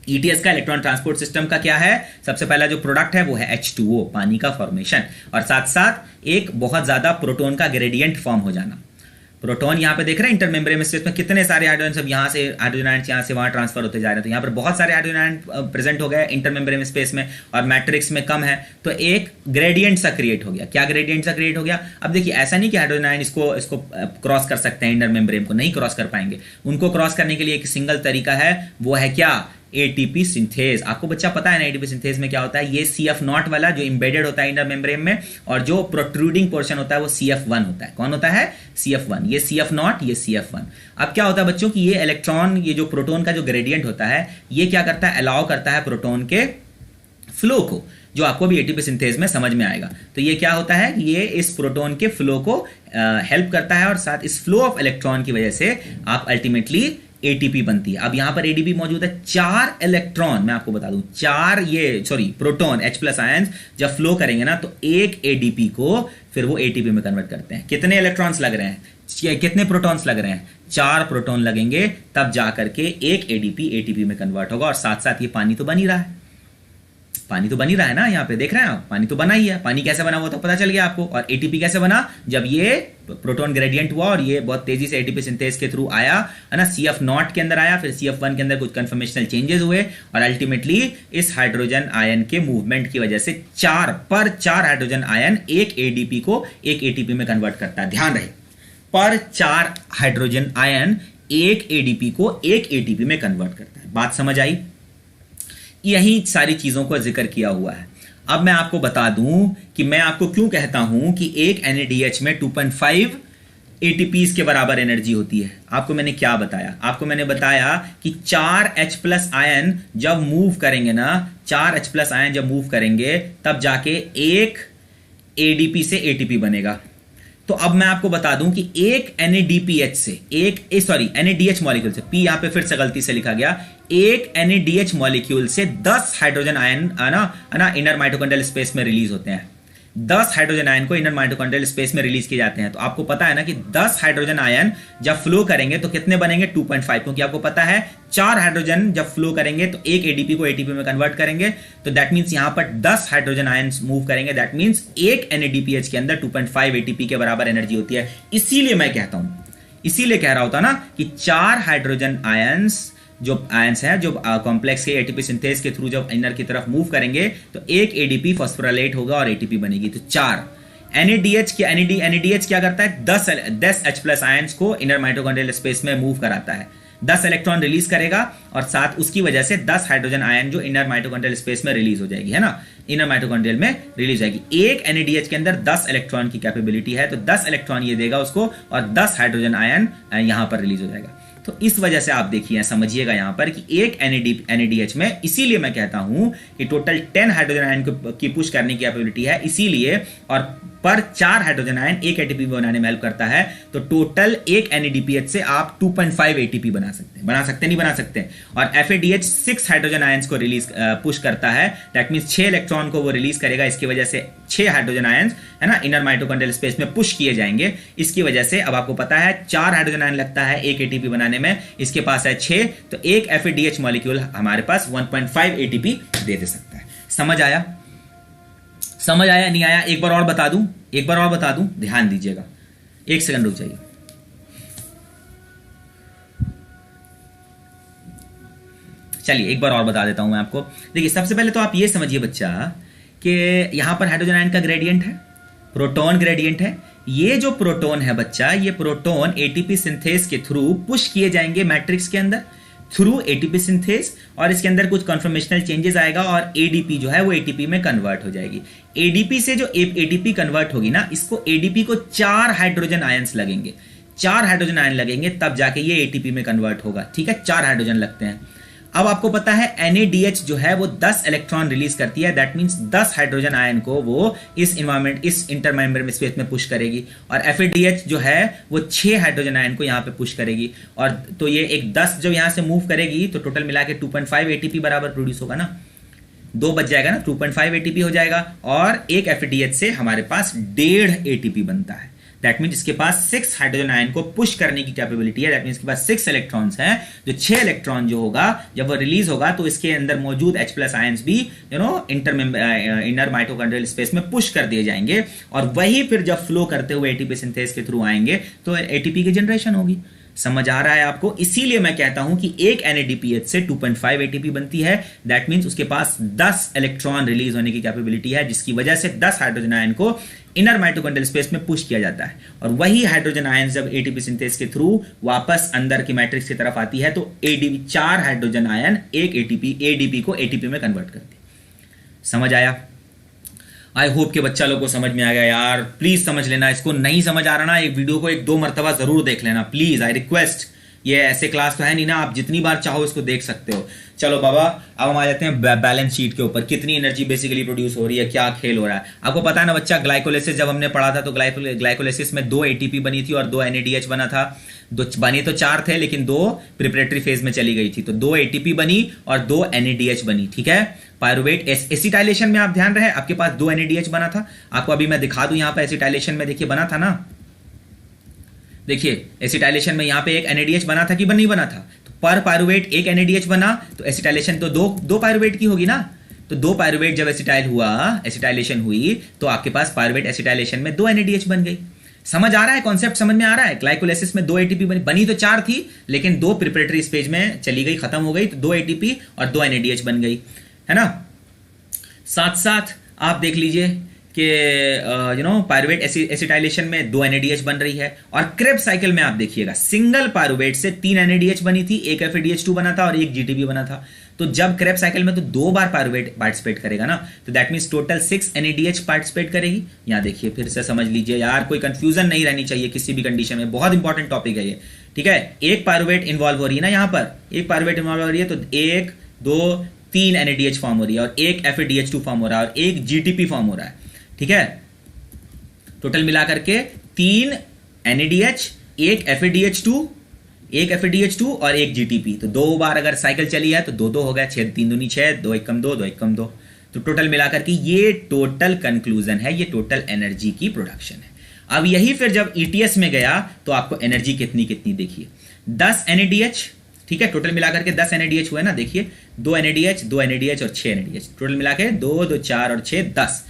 ETS का, इलेक्ट्रॉन ट्रांसपोर्ट सिस्टम का क्या है, सबसे पहला जो प्रोडक्ट है वो है H2O, पानी का फॉर्मेशन, और साथ साथ एक बहुत ज्यादा प्रोटॉन का ग्रेडियंट फॉर्म हो जाना। प्रोटॉन यहाँ पे देख रहे हैं इंटरमेम्ब्रेन स्पेस में कितने सारे हाइड्रोजन, सब यहाँ से हाइड्रोजन आयन यहाँ से वहां ट्रांसफर होते जा रहे हैं। तो यहाँ पर बहुत सारे हाइड्रोजन आयन प्रेजेंट हो गए इंटरमेम्ब्रेन स्पेस में, और मैट्रिक्स में कम है, तो एक ग्रेडियंट सा क्रिएट हो गया। क्या ग्रेडियंट सा क्रिएट हो गया, अब देखिए ऐसा नहीं कि हाइड्रोजन आयन इसको क्रॉस कर सकते हैं, इंटरमेम्ब्रेन को नहीं क्रॉस कर पाएंगे। उनको क्रॉस करने के लिए एक सिंगल तरीका है, वो है क्या, एटीपी सिंथेज। आपको बच्चा पता है ना एटीपी सिंथेज में क्या होता है, ये CF0 वाला जो इंबेडेड होता है इंटर मेम्ब्रेन में, और जो प्रोट्रूडिंग पोर्शन होता है वो CF1 होता है। कौन होता है, CF1। ये CF0, ये CF1। अब क्या होता है बच्चों की, ये इलेक्ट्रॉन, ये जो प्रोटॉन का जो ग्रेडियंट होता है, ये क्या करता है, अलाउ करता है प्रोटॉन के फ्लो को, जो आपको भी एटीपी सिंथेज में समझ में आएगा। तो ये क्या होता है, ये इस प्रोटॉन के फ्लो को हेल्प करता है, और साथ इस फ्लो ऑफ इलेक्ट्रॉन की वजह से आप अल्टीमेटली एटीपी बनती है। अब यहां पर एडीपी मौजूद है, 4 इलेक्ट्रॉन, मैं आपको बता दूं, 4 प्रोटॉन H+ आयंस जब फ्लो करेंगे ना, तो एक एडीपी को फिर वो एटीपी में कन्वर्ट करते हैं। कितने इलेक्ट्रॉन्स लग रहे हैं, कितने प्रोटॉन्स लग रहे हैं, 4 प्रोटॉन लगेंगे, तब जाकर के एक एडीपी एटीपी में कन्वर्ट होगा। और साथ साथ ये पानी तो बन ही रहा है, पानी तो बन ही रहा है ना, यहाँ पे देख रहे हैं आप, पानी तो बना ही है। पानी कैसे बना वो तो पता चल गया आपको। और एटीपी कैसे बना, जब ये प्रोटॉन ग्रेडियंट हुआ और ये बहुत तेजी से एटीपी सिंथेज के थ्रू आया, है ना, CF0 के अंदर आया, फिर CF1 के अंदर कुछ कन्फर्मेशनल चेंजेस हुए, और अल्टीमेटली इस हाइड्रोजन आयन के मूवमेंट की वजह से 4 हाइड्रोजन आयन एक एडीपी को एक एटीपी में कन्वर्ट करता है। ध्यान रहे, पर 4 हाइड्रोजन आयन एक एडीपी को एक एटीपी में कन्वर्ट करता है। बात समझ आई, यही सारी चीजों को जिक्र किया हुआ है। अब मैं आपको बता दूं कि मैं आपको क्यों कहता हूं कि एक NADH में 2.5 ATPs के बराबर एनर्जी होती है। आपको मैंने क्या बताया, आपको मैंने बताया कि 4 H+ आयन जब मूव करेंगे ना, 4 H+ आयन जब मूव करेंगे तब जाके एक ADP से ATP बनेगा। तो अब मैं आपको बता दूं कि एक NADPH से NADH मॉलिक्यूल से, P यहां पे फिर से गलती से लिखा गया, एक NADH मॉलिक्यूल से 10 हाइड्रोजन आयन ना इनर माइटोकॉन्ड्रियल स्पेस में रिलीज होते हैं। 10 हाइड्रोजन आयन को इनर माइटोकॉन्ड्रियल स्पेस में रिलीज किए जाते हैं। तो आपको पता है ना कि 10 हाइड्रोजन आयन जब फ्लो करेंगे तो कितने बनेंगे, 2.5, क्योंकि आपको पता है 4 हाइड्रोजन जब फ्लो करेंगे तो एक एडीपी को एटीपी में कन्वर्ट करेंगे। तो दैट मींस यहां पर 10 हाइड्रोजन आयन मूव करेंगे, दैट मींस एक NADPH के अंदर 2.5 एटीपी के बराबर एनर्जी होती है। इसीलिए मैं कहता हूं, इसीलिए कह रहा होता ना कि 4 हाइड्रोजन आयंस जो आयंस है, जो कॉम्प्लेक्स के एटीपी सिंथेज के थ्रू जब इनर की तरफ मूव करेंगे तो एक एडीपी फॉस्फोराइलेट होगा और एटीपी बनेगी। तो 4 NADH क्या करता है, 10 H+ आयंस को इनर माइटोकॉन्ड्रियल स्पेस में मूव कराता है। 10 इलेक्ट्रॉन रिलीज करेगा और साथ उसकी वजह से 10 हाइड्रोजन आयन जो इनर माइटोकॉन्ड्रियल स्पेस में रिलीज हो जाएगी, है ना, इनर माइटोकॉन्ड्रियल में रिलीज हो जाएगी। एक NADH के अंदर 10 इलेक्ट्रॉन की कैपेबिलिटी है, तो 10 इलेक्ट्रॉन ये देगा उसको और 10 हाइड्रोजन आयन यहां पर रिलीज हो जाएगा। तो इस वजह से आप देखिए, समझिएगा यहां पर कि एक NADH में, इसीलिए मैं कहता हूं कि टोटल 10 हाइड्रोजन आयन की पुश करने की कैपेबिलिटी है, इसीलिए, और पर 4 हाइड्रोजन आयन एक ATP बनाने में हेल्प करता है। तो टोटल एक NADPH से आप 2.5 ATP बना सकते हैं, नहीं बना सकते। और FADH 6 हाइड्रोजन आयंस को रिलीज पुश करता है, दैट मींस 6 इलेक्ट्रॉन को वो रिलीज करेगा, इसकी वजह से 6 हाइड्रोजन आयंस, है ना, इनर माइटोकॉन्ड्रियल स्पेस में पुश किए जाएंगे। इसकी वजह से अब आपको पता है 4 हाइड्रोजन आयन लगता है एक ATP बनाने में, इसके पास है 6, तो एक FADH मॉलिक्यूल हमारे पास 1.5 ATP दे सकता है। समझ आया? समझ आया नहीं आया? एक बार और बता दूं, ध्यान दीजिएगा, एक सेकंड रुक जाइए। चलिए एक बार और बता देता हूं मैं आपको। देखिए सबसे पहले तो आप ये समझिए बच्चा कि यहां पर हाइड्रोजन आयन का ग्रेडियंट है, प्रोटॉन ग्रेडियंट है। ये जो प्रोटॉन है बच्चा, ये प्रोटॉन ATP सिंथेस के थ्रू पुश किए जाएंगे मैट्रिक्स के अंदर थ्रू ATP सिंथेस, और इसके अंदर कुछ कन्फर्मेशनल चेंजेस आएगा और ADP जो है वो ATP में कन्वर्ट हो जाएगी। ADP से जो ATP कन्वर्ट होगी ना, इसको ADP को 4 हाइड्रोजन आयंस लगेंगे, 4 हाइड्रोजन आयन लगेंगे, तब जाके ये ATP में कन्वर्ट होगा। ठीक है, 4 हाइड्रोजन लगते हैं। अब आपको पता है NADH जो है वो 10 इलेक्ट्रॉन रिलीज करती है, दैट मींस 10 हाइड्रोजन आयन को वो इस एनवायरनमेंट, इस इंटरमेम्ब्रेन स्पेस में पुश करेगी, और FADH जो है वो 6 हाइड्रोजन आयन को यहां पे पुश करेगी। और तो ये एक 10 जब यहां से मूव करेगी तो टोटल मिला के 2.5 ATP बराबर प्रोड्यूस होगा ना, 2 बच जाएगा ना, 2.5 ATP हो जाएगा। और एक FADH से हमारे पास 1.5 ATP बनता है, दैट मींस इसके पास 6 हाइड्रोजन आयन को पुश करने की कैपेबिलिटी है, दैट मींस इसके पास 6 इलेक्ट्रॉन्स हैं। जो 6 इलेक्ट्रॉन जो होगा जब वो रिलीज होगा तो इसके अंदर मौजूद H+ आयंस भी इनर माइटोकॉन्ड्रियल स्पेस में पुश कर दिए जाएंगे, और वही फिर जब फ्लो करते हुए ATP सिंथेस के थ्रू आएंगे तो ATP की जनरेशन होगी। समझ आ रहा है आपको? इसीलिए मैं कहता हूं कि एक NADPH से 2.5 ATP बनती है, दैट मींस उसके पास 10 इलेक्ट्रॉन रिलीज होने की कैपेबिलिटी है, जिसकी वजह से 10 हाइड्रोजन आयन को इनर माइटोकॉन्ड्रियल स्पेस में पुश किया जाता है। और वही हाइड्रोजन आयन जब ATP सिंथेस के थ्रू वापस अंदर की मैट्रिक्स की तरफ आती है तो ADP 4 हाइड्रोजन आयन एक ADP को ATP में कन्वर्ट करती है। समझ आया? आई होप कि बच्चा लोग को समझ में आ गया यार। प्लीज समझ लेना, इसको नहीं समझ आ रहा ना, एक वीडियो को 1-2 मरतबा जरूर देख लेना प्लीज, आई रिक्वेस्ट। ये ऐसे क्लास तो है नहीं ना, आप जितनी बार चाहो इसको देख सकते हो। चलो बाबा, अब हम आ जाते हैं बैलेंस शीट के ऊपर, कितनी एनर्जी बेसिकली प्रोड्यूस हो रही है, क्या खेल हो रहा है। आपको पता है ना बच्चा, ग्लाइकोलिसिस जब हमने पढ़ा था तो ग्लाइकोलिसिस में 2 ATP बनी थी और 2 NADH बना था। बने तो 4 थे लेकिन 2 प्रिपरेटरी फेज में चली गई थी, तो 2 ATP बनी और 2 NADH बनी। ठीक है, पायरुवेट एसिटाइलेशन में आप ध्यान रहे, आपके पास 2 NADH बना था। आपको अभी मैं दिखा दूं, यहां पर एसिटाइलेशन में देखिए बना था ना, देखिए एसिटाइलेशन में यहां पे एक NADH बना था कि नहीं बना था। तो पर पायरुवेट एक NADH बना, तो एसिटाइलेशन तो दो पायरुवेट की होगी ना। तो 2 पायरुवेट जब एसिटाइलेशन हुई तो आपके पास पायरुवेट एसिटाइलेशन में 2 NADH बन गई। समझ आ रहा है, कॉन्सेप्ट समझ में आ रहा है? ग्लाइकोलाइसिस में 2 ATP बनी तो 4 थी, लेकिन 2 प्रिपरेटरी स्टेज में चली गई, खत्म हो गई, तो 2 ATP और 2 NADH बन गई, है ना। साथ साथ आप देख लीजिए कि पायरुवेट एसिटाइलेशन में 2 NADH बन रही है। और क्रेब्स साइकिल में आप देखिएगा, सिंगल पायरुवेट से 3 NADH बनी थी, एक FADH2 बना था और एक GTP बना था। तो जब क्रेब्स साइकिल में तो 2 बार पायरुवेट पार्टिसिपेट करेगा ना, तो that means total 6 NADH participate करेगी। यहां देखिए, फिर से समझ लीजिए यार, कोई कंफ्यूजन नहीं रहनी चाहिए किसी भी कंडीशन में, बहुत इंपॉर्टेंट टॉपिक है ये। ठीक है, एक पायरुवेट इन्वॉल्व हो रही है ना, यहां पर एक पायरुवेट इन्वॉल्व हो रही है, तो 1 2 3 NADH फॉर्म हो रही है और एक FADH2 फॉर्म हो रहा है और एक GTP फॉर्म हो रहा है। ठीक है, टोटल मिलाकर के 3 NADH, एक FADH2 और एक GTP। तो 2 बार अगर साइकिल चली है तो 2 हो गया, 6 3 दूनी 6, 2 1 कम 2, 2 1 कम 2। तो टोटल मिलाकर के ये टोटल कंक्लूजन है, ये टोटल एनर्जी की प्रोडक्शन है। अब यही फिर जब ETS में गया तो आपको एनर्जी कितनी देखिए, 10 NADH, ठीक है, टोटल मिलाकर के 10 NADH हुए ना, देखिए 2 NADH, 2 NADH और 6 NADH, टोटल मिला के 2 2 4 और 6 10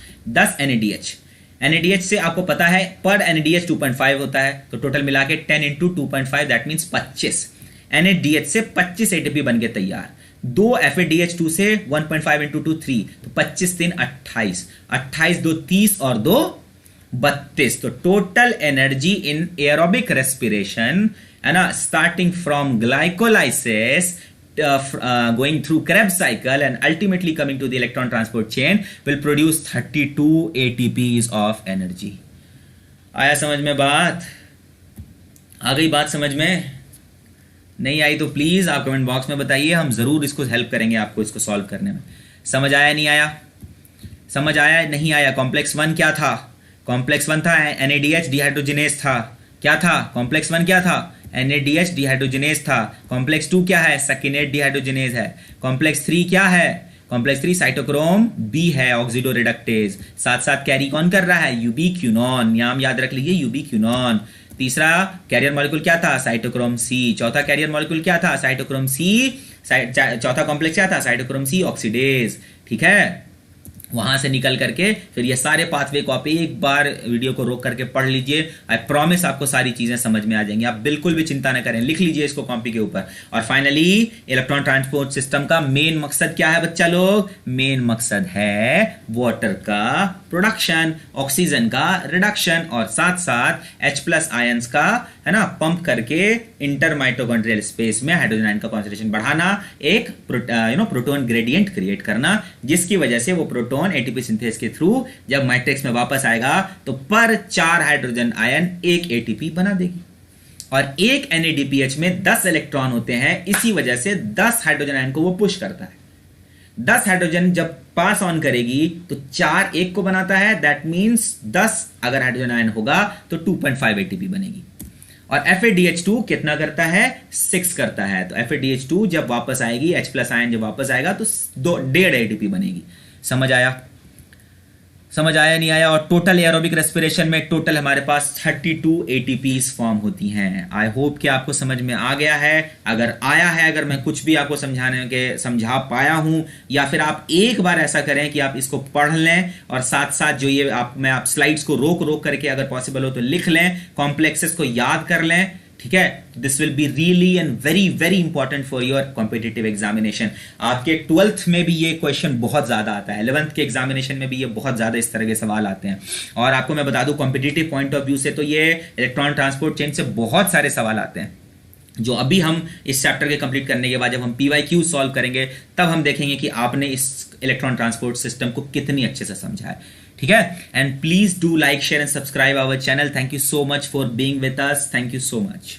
NADH से आपको पता है पर NADH 2.5 होता है, तो टोटल मिला के 10 × 2.5 दैट मींस 25 NADH से 25 ATP बन के तैयार। 2 FADH2 से 1.5 × 2 3, तो 25 3 28, 28 2 30 और 2 32। तो total energy in aerobic respiration है ना, starting from glycolysis, going through Krebs cycle and ultimately coming to the electron transport chain will produce 32 ATPs of energy. आया समझ में बात? आ गई बात समझ में? नहीं आई तो प्लीज आप कमेंट बॉक्स में बताइए, हम जरूर इसको हेल्प करेंगे आपको इसको सॉल्व करने में। समझ आया नहीं आया? समझ आया नहीं आया? कॉम्प्लेक्स 1 क्या था? कॉम्प्लेक्स 1 था NADH डिहाइड्रोजिनेज था। क्या था कॉम्प्लेक्स 1? क्या था? NADH डिहाइड्रोजिनेज था। कॉम्प्लेक्स 2 क्या है? सकिनेट डिहाइड्रोजिनेज है। कॉम्प्लेक्स 3 क्या है? कॉम्प्लेक्स 3 साइटोक्रोम बी है, ऑक्सीडो रिडक्टेज। साथ साथ कैरी कौन कर रहा है? यूबीक्यूनॉन। नाम याद रख लीजिए, यूबीक्यूनॉन। तीसरा कैरियर मॉलिक्यूल क्या था? Cytochrome C. चौथा कैरियर मॉलिक्यूल क्या था? Cytochrome C. चौथा कॉम्प्लेक्स क्या था? Cytochrome C oxidase. ठीक है, वहां से निकल करके फिर ये सारे पाथवे को आप एक बार वीडियो को रोक करके पढ़ लीजिए। आई प्रॉमिस आपको सारी चीजें समझ में आ जाएंगी, आप बिल्कुल भी चिंता न करें, लिख लीजिए इसको कॉपी के ऊपर। और फाइनली इलेक्ट्रॉन ट्रांसपोर्ट सिस्टम का मेन मकसद क्या है बच्चा लोग? मेन मकसद है वाटर का प्रोडक्शन, ऑक्सीजन का रिडक्शन, और साथ साथ H+ आयंस का है ना पंप करके इंटर माइटोकॉन्ड्रियल स्पेस में हाइड्रोजन आयन का कॉन्सेंट्रेशन बढ़ाना, एक प्रोटॉन ग्रेडियंट क्रिएट करना, जिसकी वजह से वो प्रोटॉन एटीपी सिंथेसिस के थ्रू जब मैट्रिक्स में वापस आएगा तो पर 4 हाइड्रोजन आयन एक एटीपी बना देगी। और एक NADPH में 10 इलेक्ट्रॉन होते हैं, इसी वजह से 10 हाइड्रोजन आयन को वो पुश करता है। 10 हाइड्रोजन जब पास ऑन करेगी तो 4 एक को बनाता है, दैट मींस 10 अगर हाइड्रोजन आयन होगा तो 2.5 एटीपी बनेगी। और FADH2 कितना करता है? 6 करता है। तो FADH2 जब वापस आएगी, H+ आयन जब वापस आएगा तो 1.5 एटीपी बनेगी। समझ आया? समझ आया नहीं आया? और टोटल एरोबिक रेस्पिरेशन में टोटल हमारे पास 32 ATPs फॉर्म होती हैं। आई होप कि आपको समझ में आ गया है। अगर आया है, अगर मैं कुछ भी आपको समझा पाया हूं, या फिर आप एक बार ऐसा करें कि आप इसको पढ़ लें और साथ साथ जो ये आप स्लाइड्स को रोक करके अगर पॉसिबल हो तो लिख लें, कॉम्प्लेक्सेस को याद कर लें। ठीक है, this will be really and very very important for your competitive examination. आपके 12th में भी ये क्वेश्चन बहुत ज्यादा आता है, 11th के एग्जामिनेशन में भी ये बहुत ज्यादा इस तरह के सवाल आते हैं। और आपको मैं बता दूं, कॉम्पिटिटिव पॉइंट ऑफ व्यू से तो ये इलेक्ट्रॉन ट्रांसपोर्ट चेन से बहुत सारे सवाल आते हैं, जो अभी हम इस चैप्टर के कंप्लीट करने के बाद जब हम PYQ सॉल्व करेंगे तब हम देखेंगे कि आपने इस इलेक्ट्रॉन ट्रांसपोर्ट सिस्टम को कितनी अच्छे से समझा है। ठीक है, and please do like, share and subscribe our channel. Thank you so much for being with us. Thank you so much.